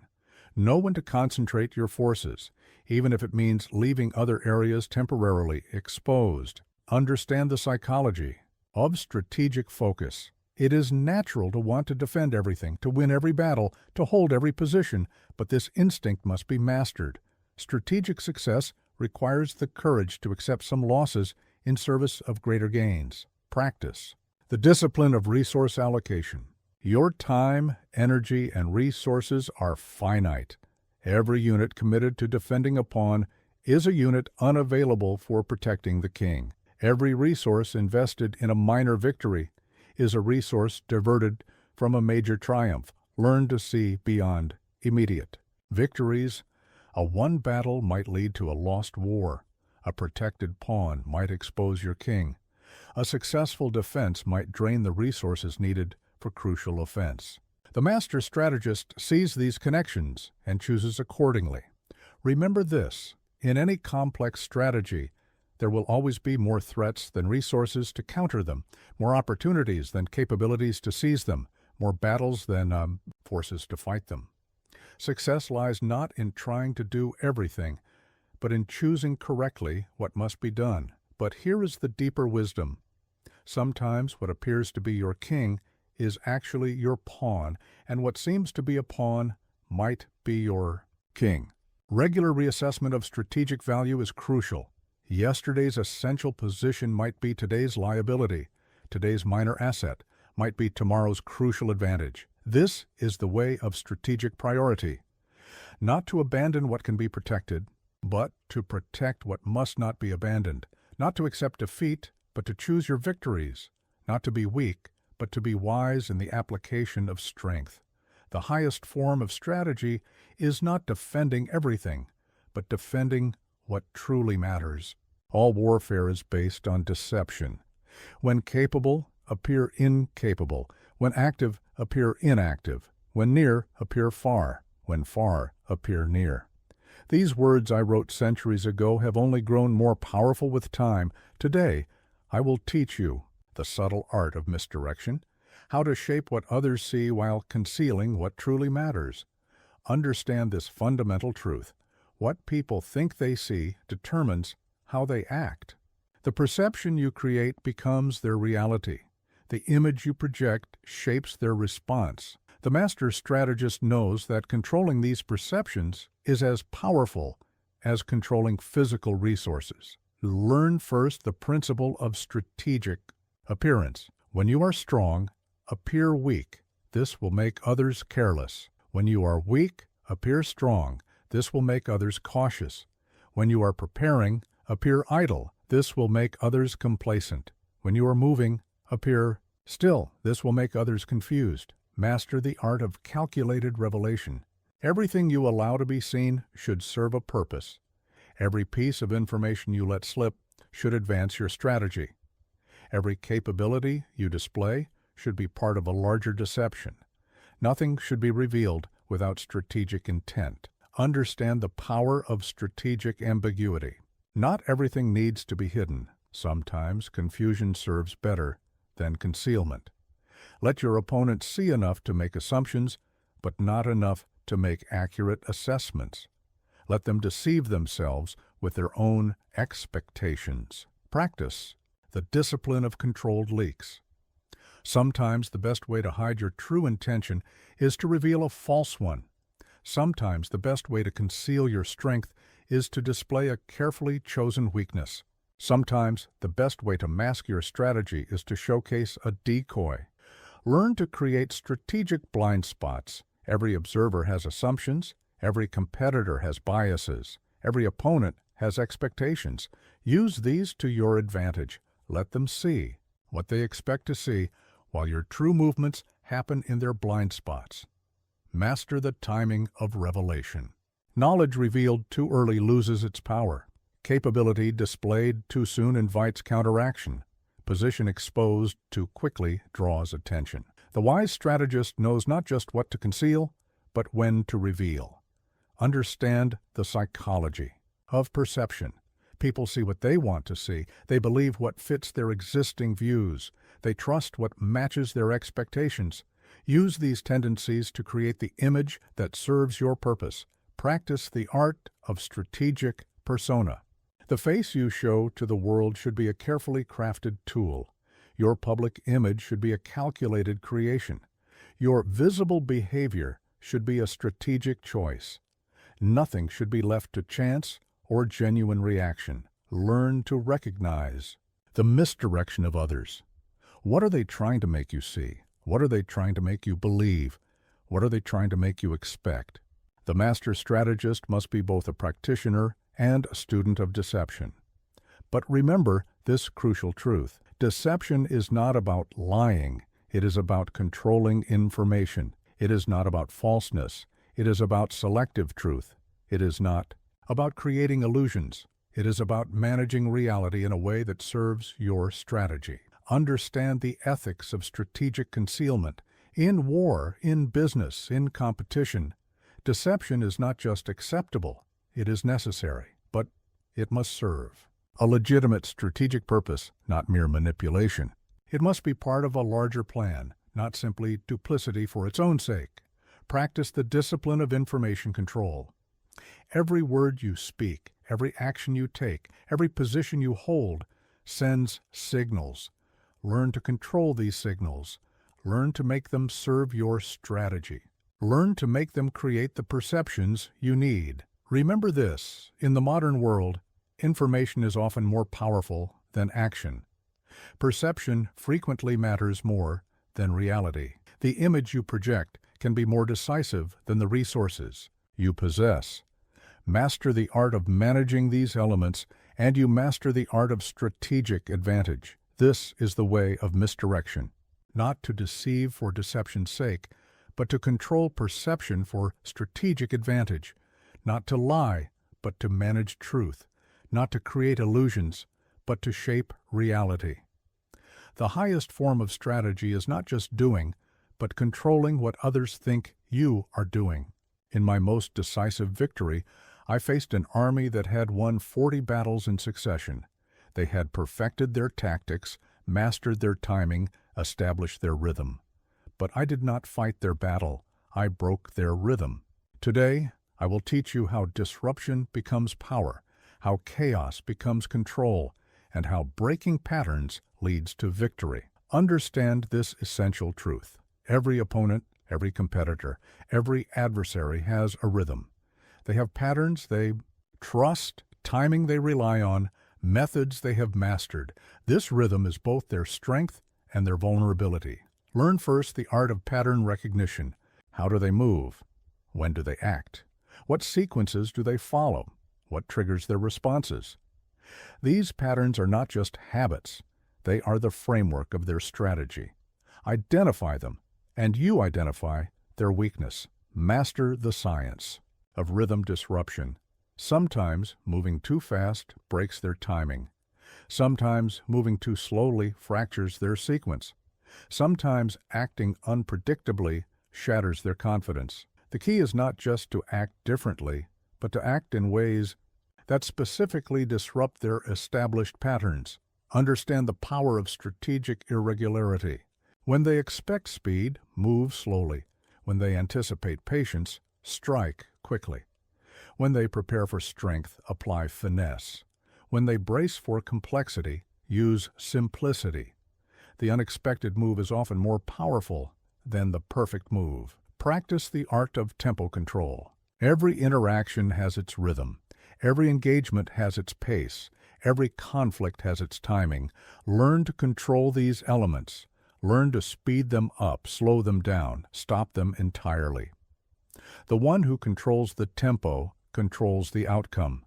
Know when to concentrate your forces, even if it means leaving other areas temporarily exposed. Understand the psychology of strategic focus. It is natural to want to defend everything, to win every battle, to hold every position, but this instinct must be mastered. Strategic success requires the courage to accept some losses in service of greater gains. Practice the discipline of resource allocation. Your time, energy, and resources are finite. Every unit committed to defending a pawn is a unit unavailable for protecting the king. Every resource invested in a minor victory is a resource diverted from a major triumph. Learn to see beyond immediate victories. A won battle might lead to a lost war. A protected pawn might expose your king. A successful defense might drain the resources needed for crucial offense. The master strategist sees these connections and chooses accordingly. Remember this: in any complex strategy, there will always be more threats than resources to counter them, more opportunities than capabilities to seize them, more battles than forces to fight them. Success lies not in trying to do everything, but in choosing correctly what must be done. But here is the deeper wisdom. Sometimes what appears to be your king is actually your pawn, and what seems to be a pawn might be your king. Regular reassessment of strategic value is crucial. Yesterday's essential position might be today's liability. Today's minor asset might be tomorrow's crucial advantage. This is the way of strategic priority. Not to abandon what can be protected, but to protect what must not be abandoned. Not to accept defeat, but to choose your victories. Not to be weak, but to be wise in the application of strength. The highest form of strategy is not defending everything, but defending what truly matters. All warfare is based on deception. When capable, appear incapable. When active, appear inactive. When near, appear far. When far, appear near. These words I wrote centuries ago have only grown more powerful with time. Today, I will teach you the subtle art of misdirection, how to shape what others see while concealing what truly matters. Understand this fundamental truth. What people think they see determines how they act. The perception you create becomes their reality. The image you project shapes their response. The master strategist knows that controlling these perceptions is as powerful as controlling physical resources. Learn first the principle of strategic appearance. When you are strong, appear weak. This will make others careless. When you are weak, appear strong. This will make others cautious. When you are preparing, appear idle. This will make others complacent. When you are moving, appear still. This will make others confused. Master the art of calculated revelation. Everything you allow to be seen should serve a purpose. Every piece of information you let slip should advance your strategy. Every capability you display should be part of a larger deception. Nothing should be revealed without strategic intent. Understand the power of strategic ambiguity. Not everything needs to be hidden. Sometimes confusion serves better than concealment. Let your opponent see enough to make assumptions, but not enough to make accurate assessments. Let them deceive themselves with their own expectations. Practice the discipline of controlled leaks. Sometimes the best way to hide your true intention is to reveal a false one. Sometimes the best way to conceal your strength is to display a carefully chosen weakness. Sometimes the best way to mask your strategy is to showcase a decoy. Learn to create strategic blind spots. Every observer has assumptions. Every competitor has biases. Every opponent has expectations. Use these to your advantage. Let them see what they expect to see, while your true movements happen in their blind spots. Master the timing of revelation. Knowledge revealed too early loses its power. Capability displayed too soon invites counteraction. Position exposed too quickly draws attention. The wise strategist knows not just what to conceal, but when to reveal. Understand the psychology of perception. People see what they want to see. They believe what fits their existing views. They trust what matches their expectations. Use these tendencies to create the image that serves your purpose. Practice the art of strategic persona. The face you show to the world should be a carefully crafted tool. Your public image should be a calculated creation. Your visible behavior should be a strategic choice. Nothing should be left to chance or genuine reaction. Learn to recognize the misdirection of others. What are they trying to make you see? What are they trying to make you believe? What are they trying to make you expect? The master strategist must be both a practitioner and a student of deception. But remember this crucial truth. Deception is not about lying. It is about controlling information. It is not about falseness. It is about selective truth. It is not about creating illusions. It is about managing reality in a way that serves your strategy. Understand the ethics of strategic concealment. In war, in business, in competition, deception is not just acceptable, it is necessary, but it must serve a legitimate strategic purpose, not mere manipulation. It must be part of a larger plan, not simply duplicity for its own sake. Practice the discipline of information control. Every word you speak, every action you take, every position you hold sends signals. Learn to control these signals. Learn to make them serve your strategy. Learn to make them create the perceptions you need. Remember this, in the modern world, information is often more powerful than action. Perception frequently matters more than reality. The image you project can be more decisive than the resources. you possess. Master the art of managing these elements, and you master the art of strategic advantage. This is the way of misdirection. Not to deceive for deception's sake, but to control perception for strategic advantage. Not to lie, but to manage truth. Not to create illusions, but to shape reality. The highest form of strategy is not just doing, but controlling what others think you are doing. In my most decisive victory, I faced an army that had won 40 battles in succession. They had perfected their tactics, mastered their timing, established their rhythm. But I did not fight their battle. I broke their rhythm. Today, I will teach you how disruption becomes power, how chaos becomes control, and how breaking patterns leads to victory. Understand this essential truth. Every opponent, every competitor, every adversary has a rhythm. They have patterns they trust, timing they rely on, methods they have mastered. This rhythm is both their strength and their vulnerability. Learn first the art of pattern recognition. How do they move? When do they act? What sequences do they follow? What triggers their responses? These patterns are not just habits. They are the framework of their strategy. Identify them, and you identify their weakness. Master the science of rhythm disruption. Sometimes moving too fast breaks their timing. Sometimes moving too slowly fractures their sequence. Sometimes acting unpredictably shatters their confidence. The key is not just to act differently, but to act in ways that specifically disrupt their established patterns. Understand the power of strategic irregularity. When they expect speed, move slowly. When they anticipate patience, strike quickly. When they prepare for strength, apply finesse. When they brace for complexity, use simplicity. The unexpected move is often more powerful than the perfect move. Practice the art of tempo control. Every interaction has its rhythm. Every engagement has its pace. Every conflict has its timing. Learn to control these elements. Learn to speed them up, slow them down, stop them entirely. The one who controls the tempo controls the outcome.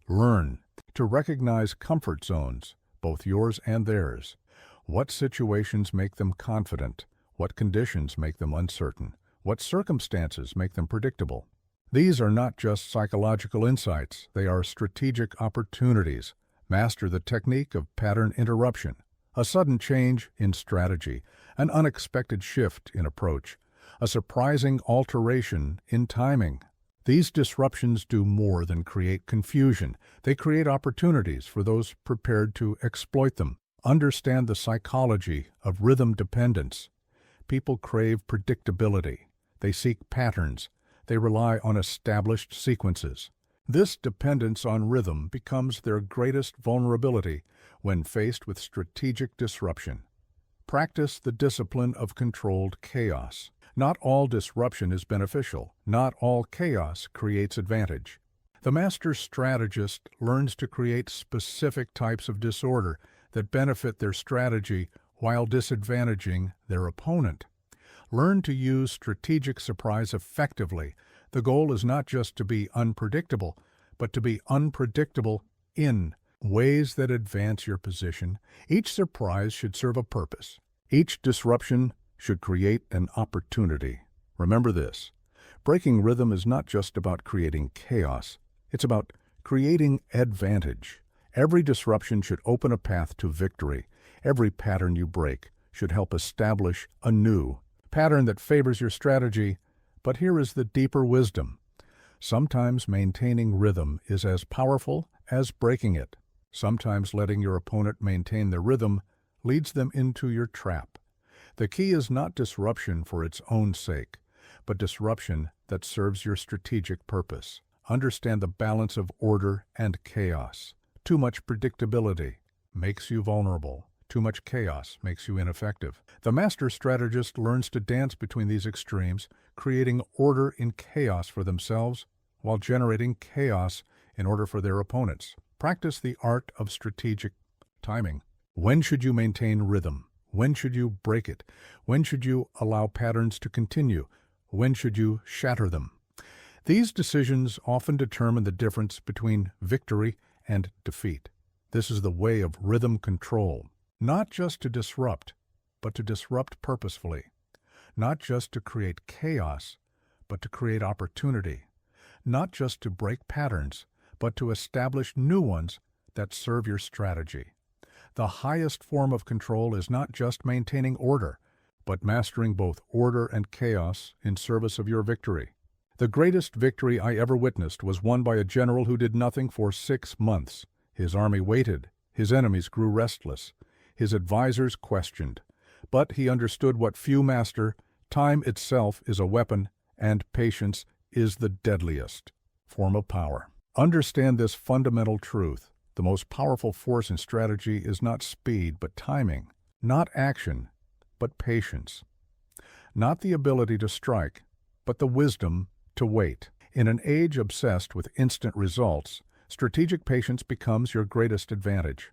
Learn to recognize comfort zones, both yours and theirs. What situations make them confident? What conditions make them uncertain? What circumstances make them predictable? These are not just psychological insights, they are strategic opportunities. Master the technique of pattern interruption, a sudden change in strategy, an unexpected shift in approach, a surprising alteration in timing. These disruptions do more than create confusion. They create opportunities for those prepared to exploit them. Understand the psychology of rhythm dependence. People crave predictability. They seek patterns. They rely on established sequences. This dependence on rhythm becomes their greatest vulnerability when faced with strategic disruption. Practice the discipline of controlled chaos. Not all disruption is beneficial. Not all chaos creates advantage. The master strategist learns to create specific types of disorder that benefit their strategy while disadvantaging their opponent. Learn to use strategic surprise effectively. The goal is not just to be unpredictable, but to be unpredictable in ways that advance your position. Each surprise should serve a purpose. Each disruption should create an opportunity. Remember this: breaking rhythm is not just about creating chaos. It's about creating advantage. Every disruption should open a path to victory. Every pattern you break should help establish a new pattern that favors your strategy. But here is the deeper wisdom. Sometimes maintaining rhythm is as powerful as breaking it. Sometimes letting your opponent maintain the rhythm leads them into your trap. The key is not disruption for its own sake, but disruption that serves your strategic purpose. Understand the balance of order and chaos. Too much predictability makes you vulnerable. Too much chaos makes you ineffective. The master strategist learns to dance between these extremes, creating order in chaos for themselves while generating chaos in order for their opponents. Practice the art of strategic timing. When should you maintain rhythm? When should you break it? When should you allow patterns to continue? When should you shatter them? These decisions often determine the difference between victory and defeat. This is the way of rhythm control, not just to disrupt, but to disrupt purposefully, not just to create chaos, but to create opportunity, not just to break patterns, but to establish new ones that serve your strategy. The highest form of control is not just maintaining order, but mastering both order and chaos in service of your victory. The greatest victory I ever witnessed was won by a general who did nothing for 6 months. His army waited, his enemies grew restless, his advisors questioned. But he understood what few master: time itself is a weapon, and patience is the deadliest form of power. Understand this fundamental truth. The most powerful force in strategy is not speed, but timing. Not action, but patience. Not the ability to strike, but the wisdom to wait. In an age obsessed with instant results, strategic patience becomes your greatest advantage.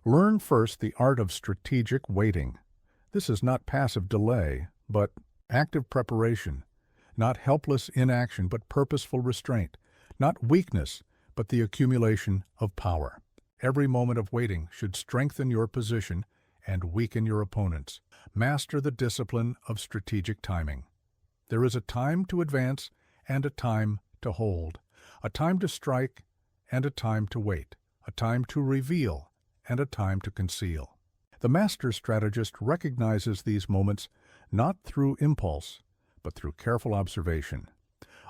Learn first the art of strategic waiting. This is not passive delay, but active preparation. Not helpless inaction, but purposeful restraint. Not weakness, but the accumulation of power. Every moment of waiting should strengthen your position and weaken your opponents. Master the discipline of strategic timing. There is a time to advance and a time to hold, a time to strike and a time to wait, a time to reveal and a time to conceal. The master strategist recognizes these moments not through impulse, but through careful observation.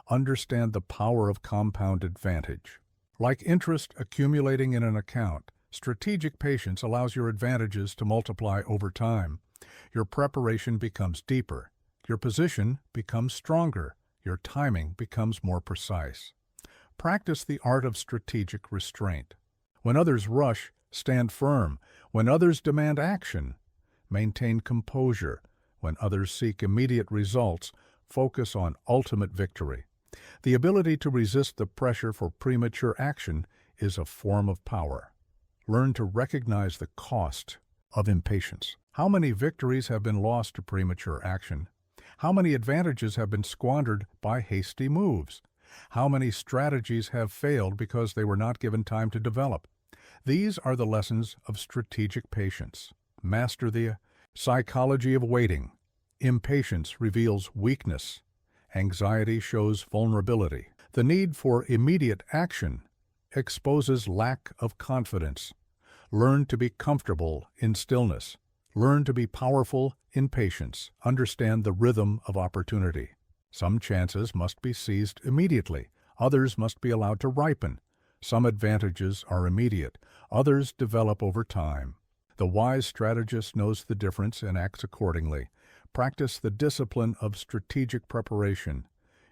Understand the power of compound advantage. Like interest accumulating in an account, strategic patience allows your advantages to multiply over time. Your preparation becomes deeper, your position becomes stronger, your timing becomes more precise. Practice the art of strategic restraint. When others rush, stand firm. When others demand action, maintain composure. When others seek immediate results, focus on ultimate victory. The ability to resist the pressure for premature action is a form of power. Learn to recognize the cost of impatience. How many victories have been lost to premature action? How many advantages have been squandered by hasty moves? How many strategies have failed because they were not given time to develop? These are the lessons of strategic patience. Master the psychology of waiting. Impatience reveals weakness. Anxiety shows vulnerability. The need for immediate action exposes lack of confidence. Learn to be comfortable in stillness. Learn to be powerful in patience. Understand the rhythm of opportunity. Some chances must be seized immediately. Others must be allowed to ripen. Some advantages are immediate. Others develop over time. The wise strategist knows the difference and acts accordingly. Practice the discipline of strategic preparation.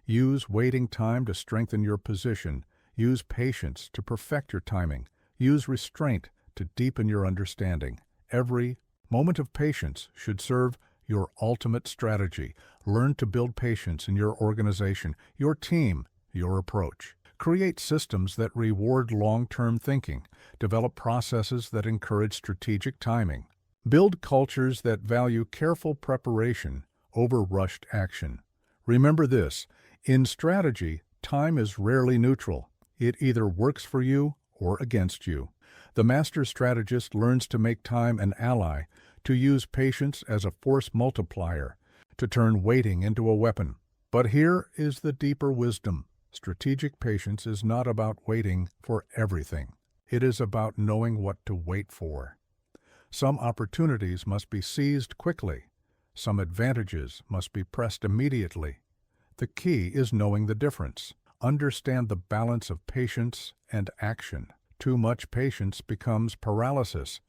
Use waiting time to strengthen your position. Use patience to perfect your timing. Use restraint to deepen your understanding. Every moment of patience should serve your ultimate strategy. Learn to build patience in your organization, your team, your approach. Create systems that reward long-term thinking. Develop processes that encourage strategic timing. Build cultures that value careful preparation over rushed action. Remember this: in strategy, time is rarely neutral. It either works for you or against you. The master strategist learns to make time an ally, to use patience as a force multiplier, to turn waiting into a weapon. But here is the deeper wisdom. Strategic patience is not about waiting for everything. It is about knowing what to wait for. Some opportunities must be seized quickly. Some advantages must be pressed immediately. The key is knowing the difference. Understand the balance of patience and action. Too much patience becomes paralysis.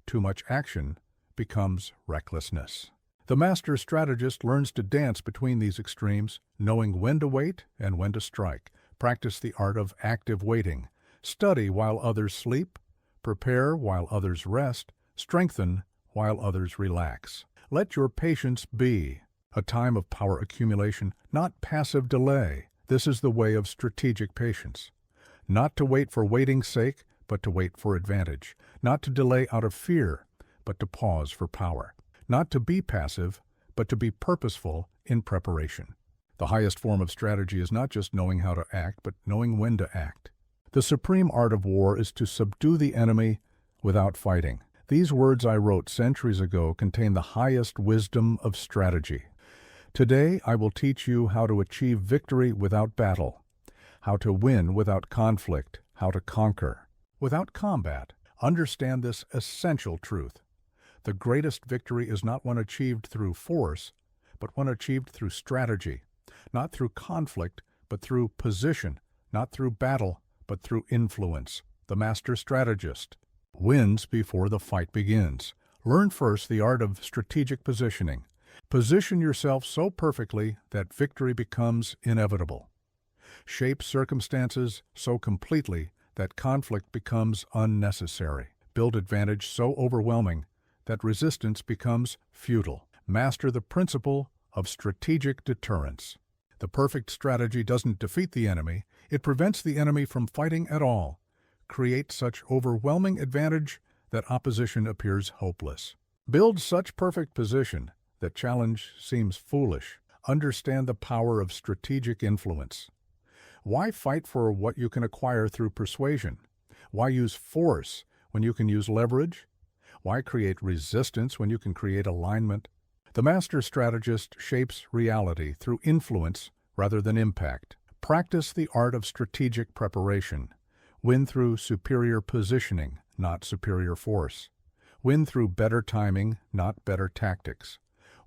Too much action becomes recklessness. The master strategist learns to dance between these extremes, knowing when to wait and when to strike. Practice the art of active waiting. Study while others sleep. Prepare while others rest. Strengthen while others relax. Let your patience be a time of power accumulation, not passive delay. This is the way of strategic patience. Not to wait for waiting's sake, but to wait for advantage. Not to delay out of fear, but to pause for power. Not to be passive, but to be purposeful in preparation. The highest form of strategy is not just knowing how to act, but knowing when to act. The supreme art of war is to subdue the enemy without fighting. These words I wrote centuries ago contain the highest wisdom of strategy. Today, I will teach you how to achieve victory without battle, how to win without conflict, how to conquer without combat. Understand this essential truth. The greatest victory is not one achieved through force, but one achieved through strategy, not through conflict, but through position, not through battle, but through influence. The master strategist wins before the fight begins. Learn first the art of strategic positioning. Position yourself so perfectly that victory becomes inevitable. Shape circumstances so completely that conflict becomes unnecessary. Build advantage so overwhelming that resistance becomes futile. Master the principle of strategic deterrence. The perfect strategy doesn't defeat the enemy, it prevents the enemy from fighting at all. Create such overwhelming advantage that opposition appears hopeless. Build such perfect position that challenge seems foolish. Understand the power of strategic influence. Why fight for what you can acquire through persuasion? Why use force when you can use leverage? Why create resistance when you can create alignment? The master strategist shapes reality through influence rather than impact. Practice the art of strategic preparation. Win through superior positioning, not superior force. Win through better timing, not better tactics.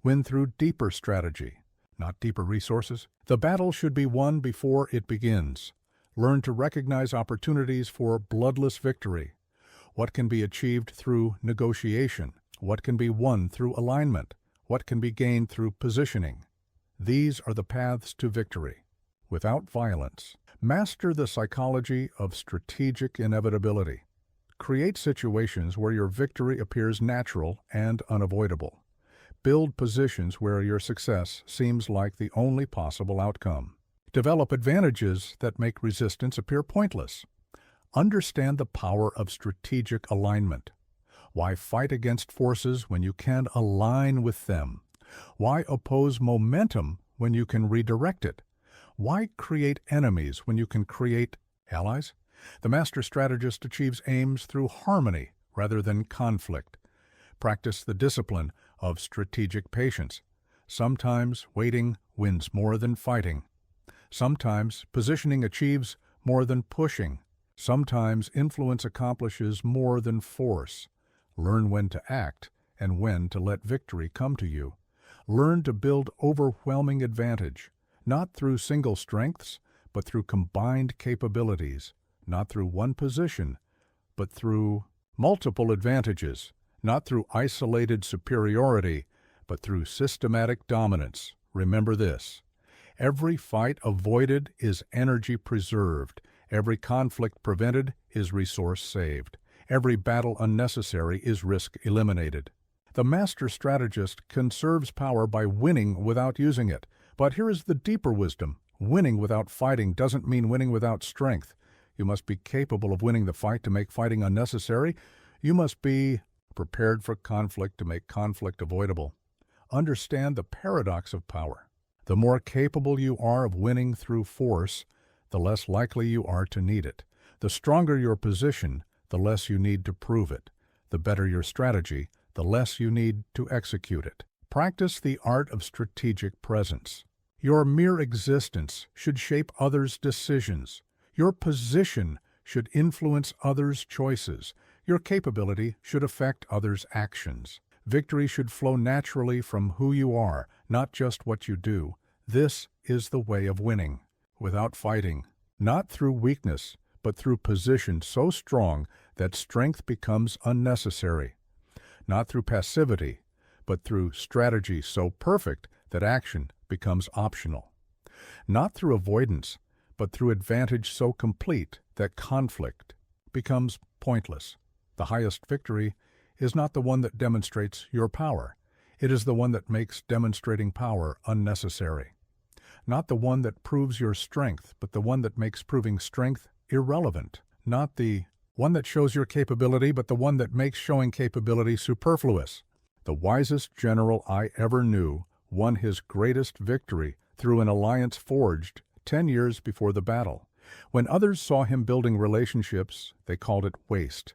Win through deeper strategy, not deeper resources. The battle should be won before it begins. Learn to recognize opportunities for bloodless victory. What can be achieved through negotiation? What can be won through alignment? What can be gained through positioning? These are the paths to victory. Without violence. Master the psychology of strategic inevitability. Create situations where your victory appears natural and unavoidable. Build positions where your success seems like the only possible outcome. Develop advantages that make resistance appear pointless. Understand the power of strategic alignment. Why fight against forces when you can align with them? Why oppose momentum when you can redirect it? Why create enemies when you can create allies? The master strategist achieves aims through harmony rather than conflict. Practice the discipline of strategic patience. Sometimes waiting wins more than fighting. Sometimes positioning achieves more than pushing. Sometimes influence accomplishes more than force. Learn when to act and when to let victory come to you. Learn to build overwhelming advantage, not through single strengths, but through combined capabilities, not through one position, but through multiple advantages, not through isolated superiority, but through systematic dominance. Remember this: every fight avoided is energy preserved. Every conflict prevented is resource saved. Every battle unnecessary is risk eliminated. The master strategist conserves power by winning without using it. But here is the deeper wisdom. Winning without fighting doesn't mean winning without strength. You must be capable of winning the fight to make fighting unnecessary. You must be prepared for conflict to make conflict avoidable. Understand the paradox of power. The more capable you are of winning through force, the less likely you are to need it. The stronger your position, the less you need to prove it. The better your strategy, the less you need to execute it. Practice the art of strategic presence. Your mere existence should shape others' decisions. Your position should influence others' choices. Your capability should affect others' actions. Victory should flow naturally from who you are, not just what you do. This is the way of winning. Without fighting, not through weakness, but through position so strong that strength becomes unnecessary. Not through passivity, but through strategy so perfect that action becomes optional. Not through avoidance, but through advantage so complete that conflict becomes pointless. The highest victory is not the one that demonstrates your power. It is the one that makes demonstrating power unnecessary. Not the one that proves your strength, but the one that makes proving strength irrelevant. Not the one that shows your capability, but the one that makes showing capability superfluous. The wisest general I ever knew won his greatest victory through an alliance forged 10 years before the battle. When others saw him building relationships, they called it waste.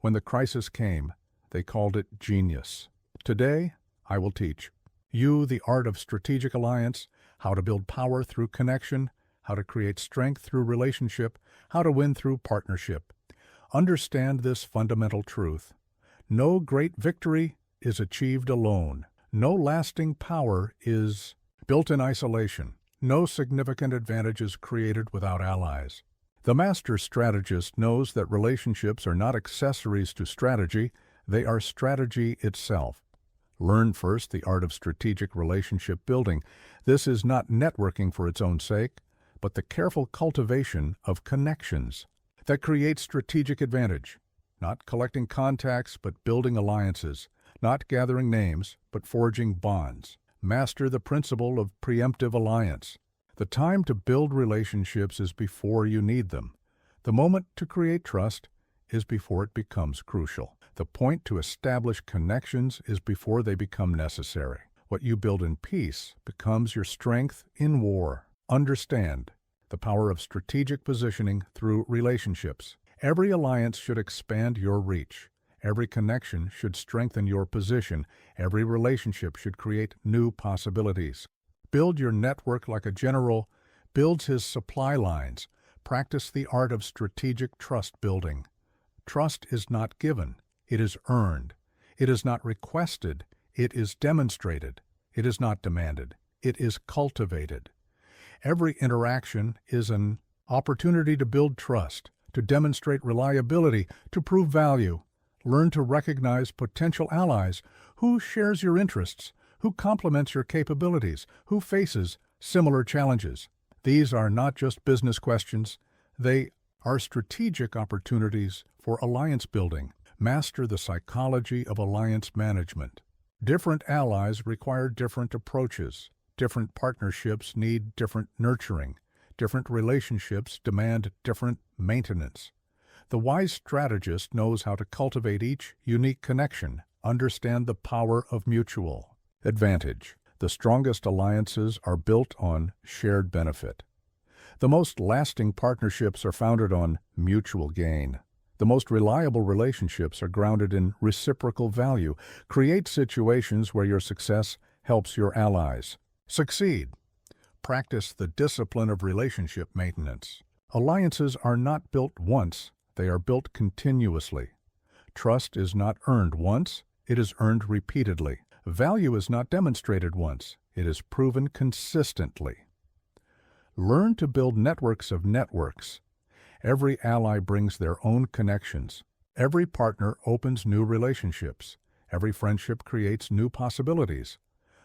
When the crisis came, they called it genius. Today, I will teach you the art of strategic alliance, how to build power through connection, how to create strength through relationship, how to win through partnership. Understand this fundamental truth. No great victory is achieved alone. No lasting power is built in isolation. No significant advantage is created without allies. The master strategist knows that relationships are not accessories to strategy, they are strategy itself. Learn first the art of strategic relationship building. This is not networking for its own sake, but the careful cultivation of connections that create strategic advantage. Not collecting contacts, but building alliances. Not gathering names, but forging bonds. Master the principle of preemptive alliance. The time to build relationships is before you need them. The moment to create trust is before it becomes crucial. The point to establish connections is before they become necessary. What you build in peace becomes your strength in war. Understand the power of strategic positioning through relationships. Every alliance should expand your reach. Every connection should strengthen your position. Every relationship should create new possibilities. Build your network like a general builds his supply lines. Practice the art of strategic trust building. Trust is not given, it is earned. It is not requested, it is demonstrated. It is not demanded, it is cultivated. Every interaction is an opportunity to build trust, to demonstrate reliability, to prove value. Learn to recognize potential allies. Who shares your interests? Who complements your capabilities? Who faces similar challenges? These are not just business questions. They are strategic opportunities for alliance building. Master the psychology of alliance management. Different allies require different approaches. Different partnerships need different nurturing. Different relationships demand different maintenance. The wise strategist knows how to cultivate each unique connection, understand the power of mutual advantage. The strongest alliances are built on shared benefit. The most lasting partnerships are founded on mutual gain. The most reliable relationships are grounded in reciprocal value. Create situations where your success helps your allies succeed. Practice the discipline of relationship maintenance. Alliances are not built once, they are built continuously. Trust is not earned once, it is earned repeatedly. Value is not demonstrated once, it is proven consistently. Learn to build networks of networks. Every ally brings their own connections. Every partner opens new relationships. Every friendship creates new possibilities.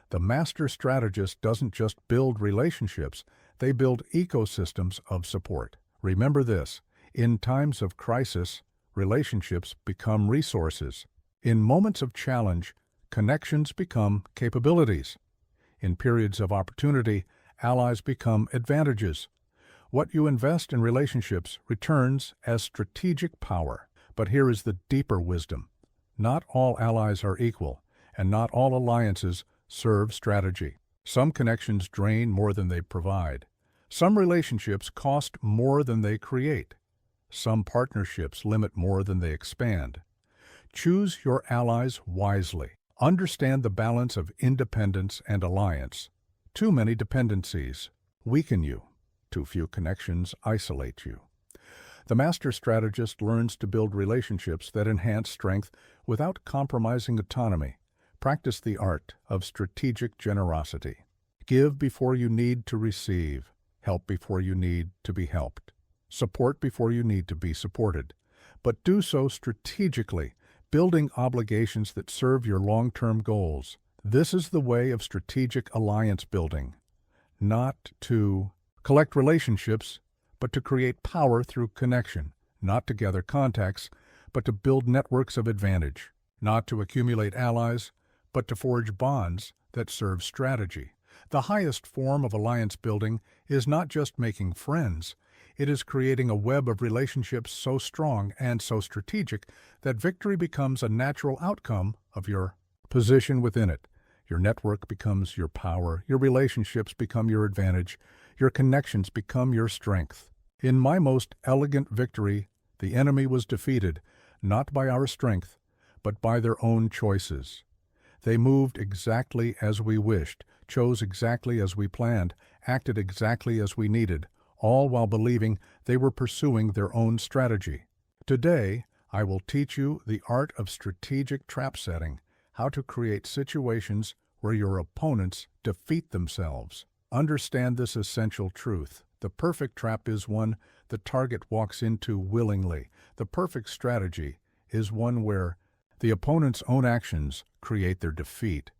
The master strategist doesn't just build relationships, they build ecosystems of support. Remember this, in times of crisis, relationships become resources. In moments of challenge, connections become capabilities. In periods of opportunity, allies become advantages. What you invest in relationships returns as strategic power. But here is the deeper wisdom. Not all allies are equal, and not all alliances serve strategy. Some connections drain more than they provide. Some relationships cost more than they create. Some partnerships limit more than they expand. Choose your allies wisely. Understand the balance of independence and alliance. Too many dependencies weaken you. Too few connections isolate you. The master strategist learns to build relationships that enhance strength without compromising autonomy. Practice the art of strategic generosity. Give before you need to receive. Help before you need to be helped. Support before you need to be supported. But do so strategically, building obligations that serve your long-term goals. This is the way of strategic alliance building. Not to collect relationships, but to create power through connection. Not to gather contacts, but to build networks of advantage. Not to accumulate allies, but to forge bonds that serve strategy. The highest form of alliance building is not just making friends, it is creating a web of relationships so strong and so strategic that victory becomes a natural outcome of your position within it. Your network becomes your power, your relationships become your advantage, your connections become your strength. In my most elegant victory, the enemy was defeated, not by our strength, but by their own choices. They moved exactly as we wished, chose exactly as we planned, acted exactly as we needed, all while believing they were pursuing their own strategy. Today, I will teach you the art of strategic trap setting, how to create situations where your opponents defeat themselves. Understand this essential truth. The perfect trap is one the target walks into willingly. The perfect strategy is one where the opponent's own actions create their defeat.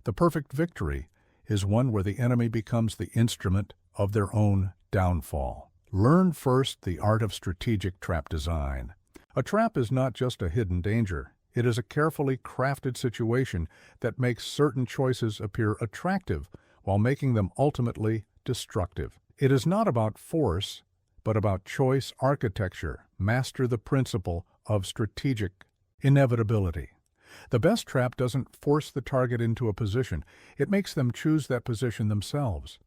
The perfect victory is one where the enemy becomes the instrument of their own downfall. Learn first the art of strategic trap design. A trap is not just a hidden danger. It is a carefully crafted situation that makes certain choices appear attractive while making them ultimately destructive. It is not about force, but about choice architecture. Master the principle of strategic inevitability. The best trap doesn't force the target into a position. It makes them choose that position themselves.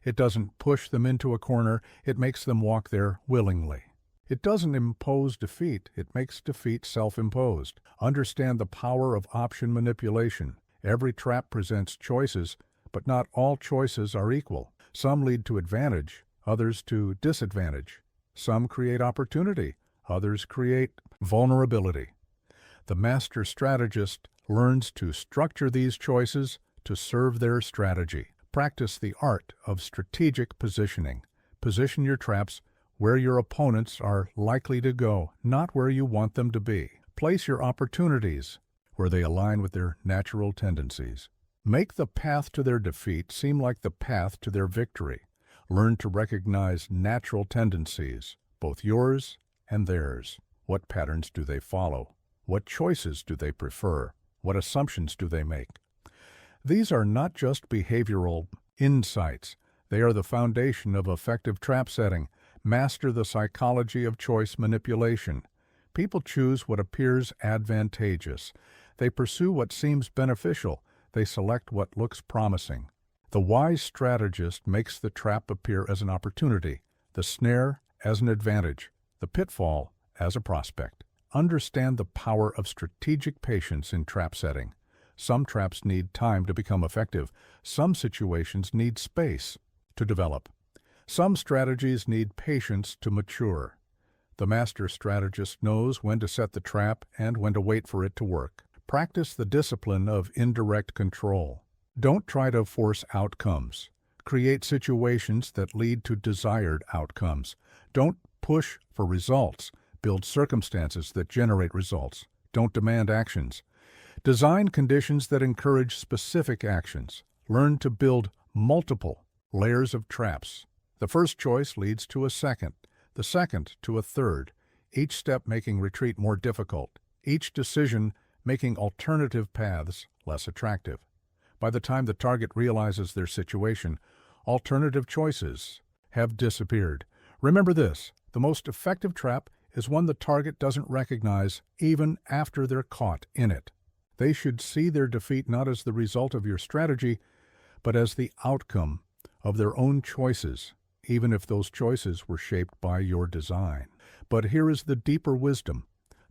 It doesn't push them into a corner. It makes them walk there willingly. It doesn't impose defeat. It makes defeat self-imposed. Understand the power of option manipulation. Every trap presents choices, but not all choices are equal. Some lead to advantage, others to disadvantage. Some create opportunity, others create vulnerability. The master strategist learns to structure these choices to serve their strategy. Practice the art of strategic positioning. Position your traps where your opponents are likely to go, not where you want them to be. Place your opportunities where they align with their natural tendencies. Make the path to their defeat seem like the path to their victory. Learn to recognize natural tendencies, both yours and theirs. What patterns do they follow? What choices do they prefer? What assumptions do they make? These are not just behavioral insights. They are the foundation of effective trap setting. Master the psychology of choice manipulation. People choose what appears advantageous. They pursue what seems beneficial. They select what looks promising. The wise strategist makes the trap appear as an opportunity, the snare as an advantage, the pitfall as a prospect. Understand the power of strategic patience in trap setting. Some traps need time to become effective. Some situations need space to develop. Some strategies need patience to mature. The master strategist knows when to set the trap and when to wait for it to work. Practice the discipline of indirect control. Don't try to force outcomes. Create situations that lead to desired outcomes. Don't push for results. Build circumstances that generate results. Don't demand actions. Design conditions that encourage specific actions. Learn to build multiple layers of traps. The first choice leads to a second, the second to a third, each step making retreat more difficult, each decision making alternative paths less attractive. By the time the target realizes their situation, alternative choices have disappeared. Remember this, the most effective trap is one the target doesn't recognize even after they're caught in it. They should see their defeat not as the result of your strategy, but as the outcome of their own choices, even if those choices were shaped by your design. But here is the deeper wisdom.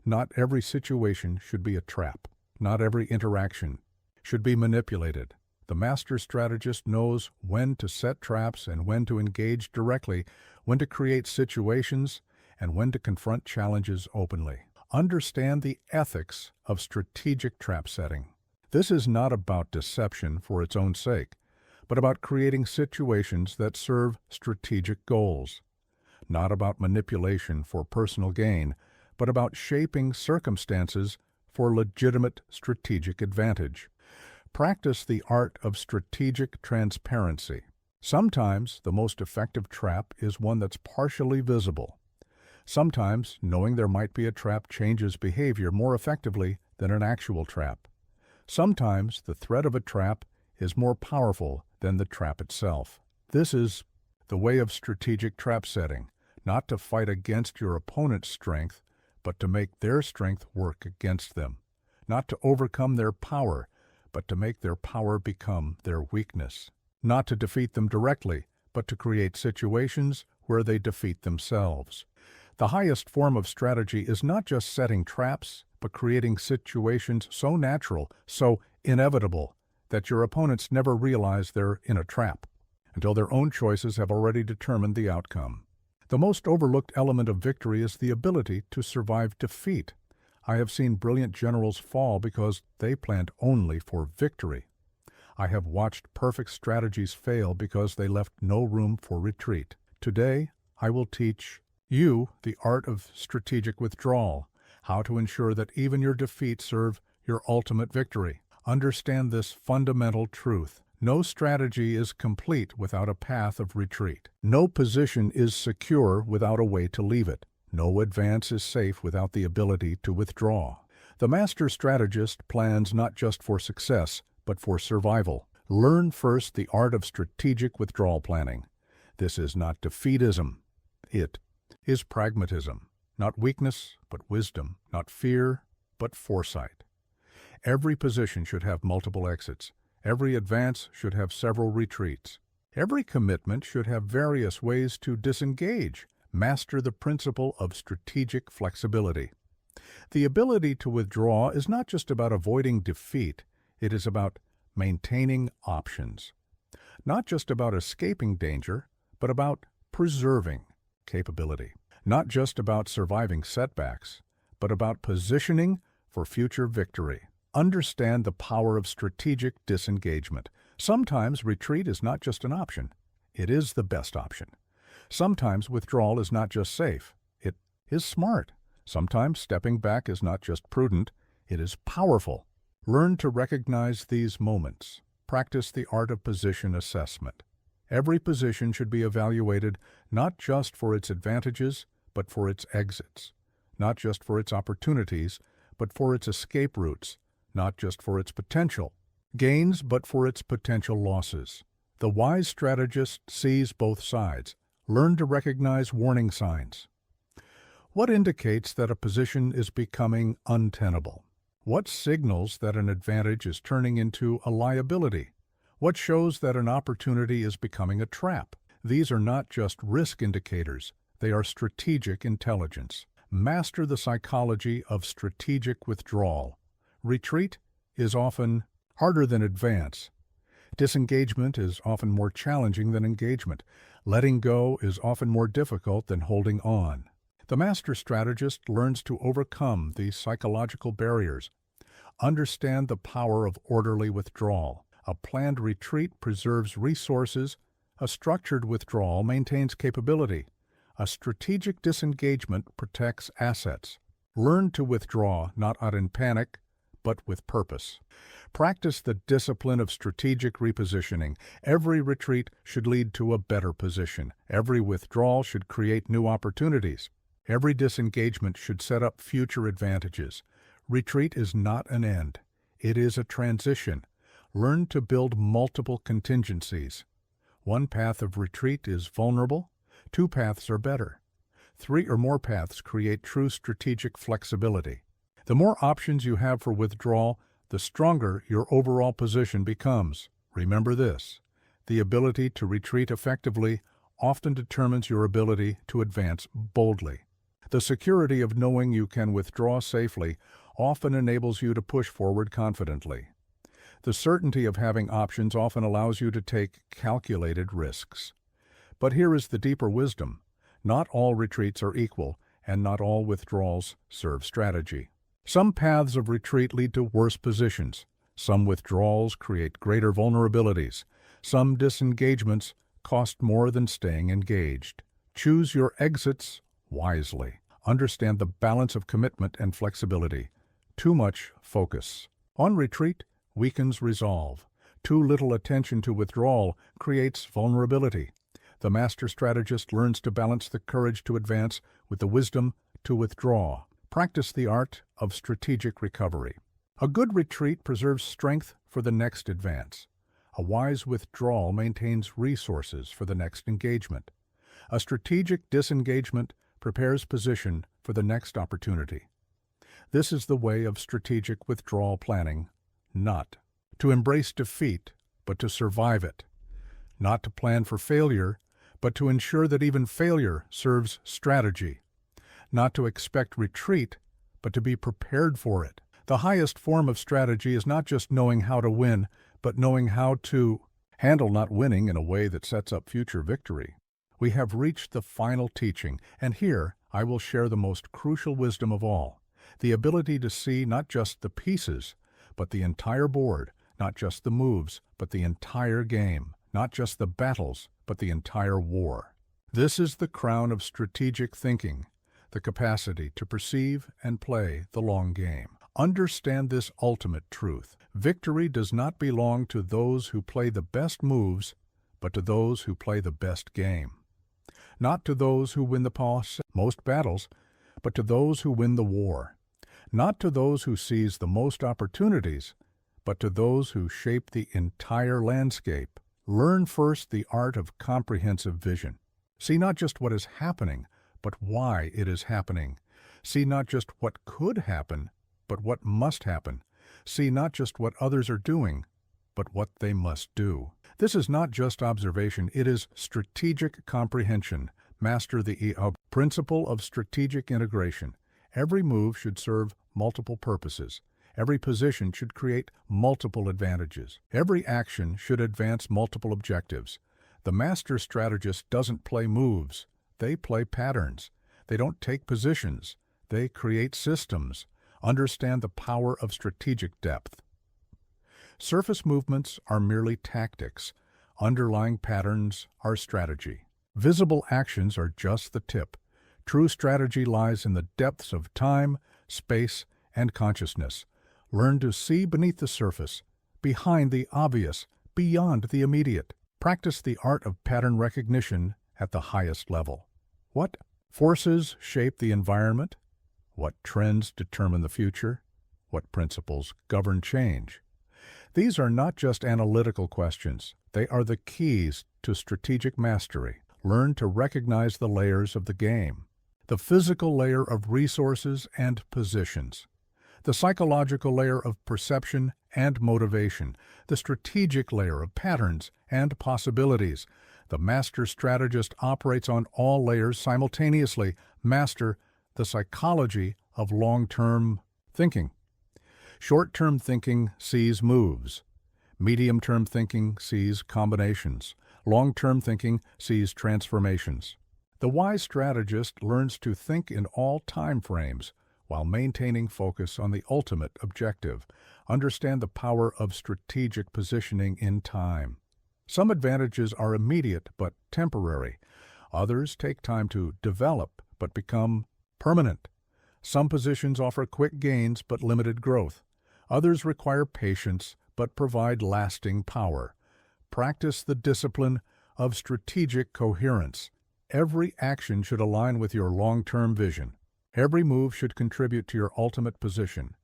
Not every situation should be a trap. Not every interaction should be manipulated. The master strategist knows when to set traps and when to engage directly, when to create situations, and when to confront challenges openly. Understand the ethics of strategic trap setting. This is not about deception for its own sake, but about creating situations that serve strategic goals. Not about manipulation for personal gain, but about shaping circumstances for legitimate strategic advantage. Practice the art of strategic transparency. Sometimes the most effective trap is one that's partially visible. Sometimes knowing there might be a trap changes behavior more effectively than an actual trap. Sometimes the threat of a trap is more powerful than the trap itself. This is the way of strategic trap setting, not to fight against your opponent's strength, but to make their strength work against them. Not to overcome their power, but to make their power become their weakness. Not to defeat them directly, but to create situations where they defeat themselves. The highest form of strategy is not just setting traps, but creating situations so natural, so inevitable, that your opponents never realize they're in a trap, until their own choices have already determined the outcome. The most overlooked element of victory is the ability to survive defeat. I have seen brilliant generals fall because they planned only for victory. I have watched perfect strategies fail because they left no room for retreat. Today, I will teach you the art of strategic withdrawal, how to ensure that even your defeats serve your ultimate victory. Understand this fundamental truth. No strategy is complete without a path of retreat. No position is secure without a way to leave it. No advance is safe without the ability to withdraw. The master strategist plans not just for success, but for survival. Learn first the art of strategic withdrawal planning. This is not defeatism. It is pragmatism. Not weakness, but wisdom. Not fear, but foresight. Every position should have multiple exits. Every advance should have several retreats. Every commitment should have various ways to disengage. Master the principle of strategic flexibility. The ability to withdraw is not just about avoiding defeat, it is about maintaining options. Not just about escaping danger, but about preserving capability. Not just about surviving setbacks, but about positioning for future victory. Understand the power of strategic disengagement. Sometimes retreat is not just an option, it is the best option. Sometimes withdrawal is not just safe, it is smart. Sometimes stepping back is not just prudent, it is powerful. Learn to recognize these moments. Practice the art of position assessment. Every position should be evaluated not just for its advantages, but for its exits. Not just for its opportunities, but for its escape routes. Not just for its potential gains, but for its potential losses. The wise strategist sees both sides. Learn to recognize warning signs. What indicates that a position is becoming untenable? What signals that an advantage is turning into a liability? What shows that an opportunity is becoming a trap? These are not just risk indicators, they are strategic intelligence. Master the psychology of strategic withdrawal. Retreat is often harder than advance. Disengagement is often more challenging than engagement. Letting go is often more difficult than holding on. The master strategist learns to overcome these psychological barriers. Understand the power of orderly withdrawal. A planned retreat preserves resources. A structured withdrawal maintains capability. A strategic disengagement protects assets. Learn to withdraw not out in panic, but with purpose. Practice the discipline of strategic repositioning. Every retreat should lead to a better position. Every withdrawal should create new opportunities. Every disengagement should set up future advantages. Retreat is not an end. It is a transition. Learn to build multiple contingencies. One path of retreat is vulnerable. 2 paths are better. 3 or more paths create true strategic flexibility. The more options you have for withdrawal, the stronger your overall position becomes. Remember this: the ability to retreat effectively often determines your ability to advance boldly. The security of knowing you can withdraw safely often enables you to push forward confidently. The certainty of having options often allows you to take calculated risks. But here is the deeper wisdom: not all retreats are equal, and not all withdrawals serve strategy. Some paths of retreat lead to worse positions. Some withdrawals create greater vulnerabilities. Some disengagements cost more than staying engaged. Choose your exits wisely. Understand the balance of commitment and flexibility. Too much focus on retreat weakens resolve. Too little attention to withdrawal creates vulnerability. The master strategist learns to balance the courage to advance with the wisdom to withdraw. Practice the art of strategic recovery. A good retreat preserves strength for the next advance. A wise withdrawal maintains resources for the next engagement. A strategic disengagement prepares position for the next opportunity. This is the way of strategic withdrawal planning, not to embrace defeat, but to survive it, not to plan for failure, but to ensure that even failure serves strategy, not to expect retreat, but to be prepared for it. The highest form of strategy is not just knowing how to win, but knowing how to handle not winning in a way that sets up future victory. We have reached the final teaching, and here I will share the most crucial wisdom of all, the ability to see not just the pieces, but the entire board, not just the moves, but the entire game, not just the battles, but the entire war. This is the crown of strategic thinking, the capacity to perceive and play the long game. Understand this ultimate truth. Victory does not belong to those who play the best moves, but to those who play the best game. Not to those who win the most battles, but to those who win the war. Not to those who seize the most opportunities, but to those who shape the entire landscape. Learn first the art of comprehensive vision. See not just what is happening, but why it is happening. See not just what could happen, but what must happen. See not just what others are doing, but what they must do. This is not just observation, it is strategic comprehension. Master the principle of strategic integration. Every move should serve multiple purposes. Every position should create multiple advantages. Every action should advance multiple objectives. The master strategist doesn't play moves, they play patterns. They don't take positions, they create systems. Understand the power of strategic depth. Surface movements are merely tactics. Underlying patterns are strategy. Visible actions are just the tip. True strategy lies in the depths of time, space, and consciousness. Learn to see beneath the surface, behind the obvious, beyond the immediate. Practice the art of pattern recognition at the highest level. What forces shape the environment? What trends determine the future? What principles govern change? These are not just analytical questions. They are the keys to strategic mastery. Learn to recognize the layers of the game. The physical layer of resources and positions. The psychological layer of perception and motivation. The strategic layer of patterns and possibilities. The master strategist operates on all layers simultaneously. Master the psychology of long-term thinking. Short-term thinking sees moves. Medium-term thinking sees combinations. Long-term thinking sees transformations. The wise strategist learns to think in all time frames while maintaining focus on the ultimate objective. Understand the power of strategic positioning in time. Some advantages are immediate but temporary. Others take time to develop but become permanent. Some positions offer quick gains but limited growth. Others require patience but provide lasting power. Practice the discipline of strategic coherence. Every action should align with your long-term vision. Every move should contribute to your ultimate position.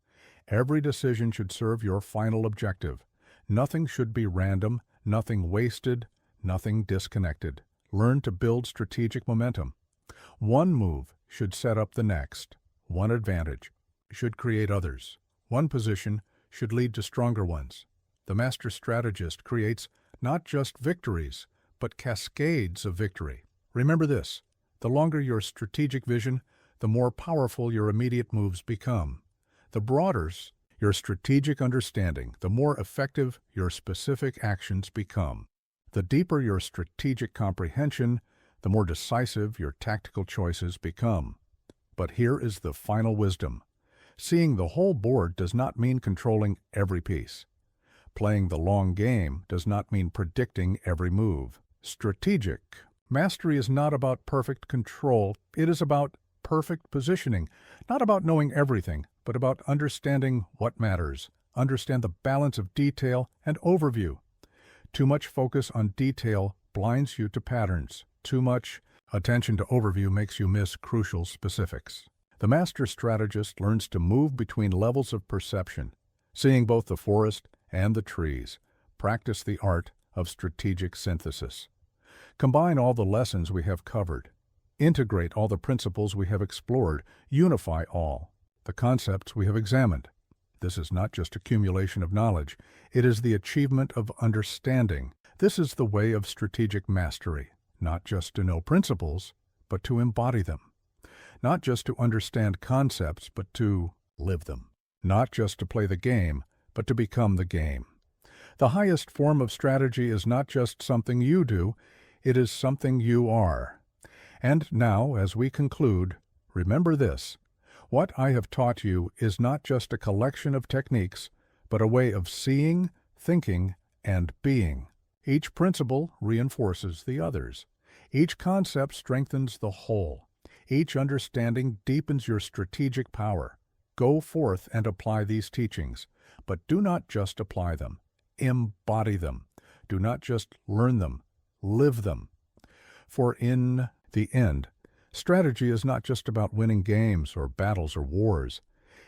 Every decision should serve your final objective. Nothing should be random, nothing wasted, nothing disconnected. Learn to build strategic momentum. One move should set up the next. One advantage should create others. One position should lead to stronger ones. The master strategist creates not just victories, but cascades of victory. Remember this, the longer your strategic vision, the more powerful your immediate moves become. The broader your strategic understanding, the more effective your specific actions become. The deeper your strategic comprehension, the more decisive your tactical choices become. But here is the final wisdom. Seeing the whole board does not mean controlling every piece. Playing the long game does not mean predicting every move. Strategic mastery is not about perfect control. It is about perfect positioning, not about knowing everything, but about understanding what matters. Understand the balance of detail and overview. Too much focus on detail blinds you to patterns. Too much attention to overview makes you miss crucial specifics. The master strategist learns to move between levels of perception, seeing both the forest and the trees. Practice the art of strategic synthesis. Combine all the lessons we have covered. Integrate all the principles we have explored. Unify all the concepts we have examined. This is not just accumulation of knowledge, it is the achievement of understanding. This is the way of strategic mastery, not just to know principles, but to embody them. Not just to understand concepts, but to live them. Not just to play the game, but to become the game. The highest form of strategy is not just something you do, it is something you are. And now, as we conclude, remember this: what I have taught you is not just a collection of techniques, but a way of seeing, thinking, and being. Each principle reinforces the others. Each concept strengthens the whole. Each understanding deepens your strategic power. Go forth and apply these teachings, but do not just apply them. Embody them. Do not just learn them. Live them. For in the end, strategy is not just about winning games or battles or wars.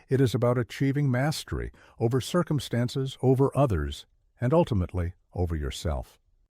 It is about achieving mastery over circumstances, over others, and ultimately over yourself.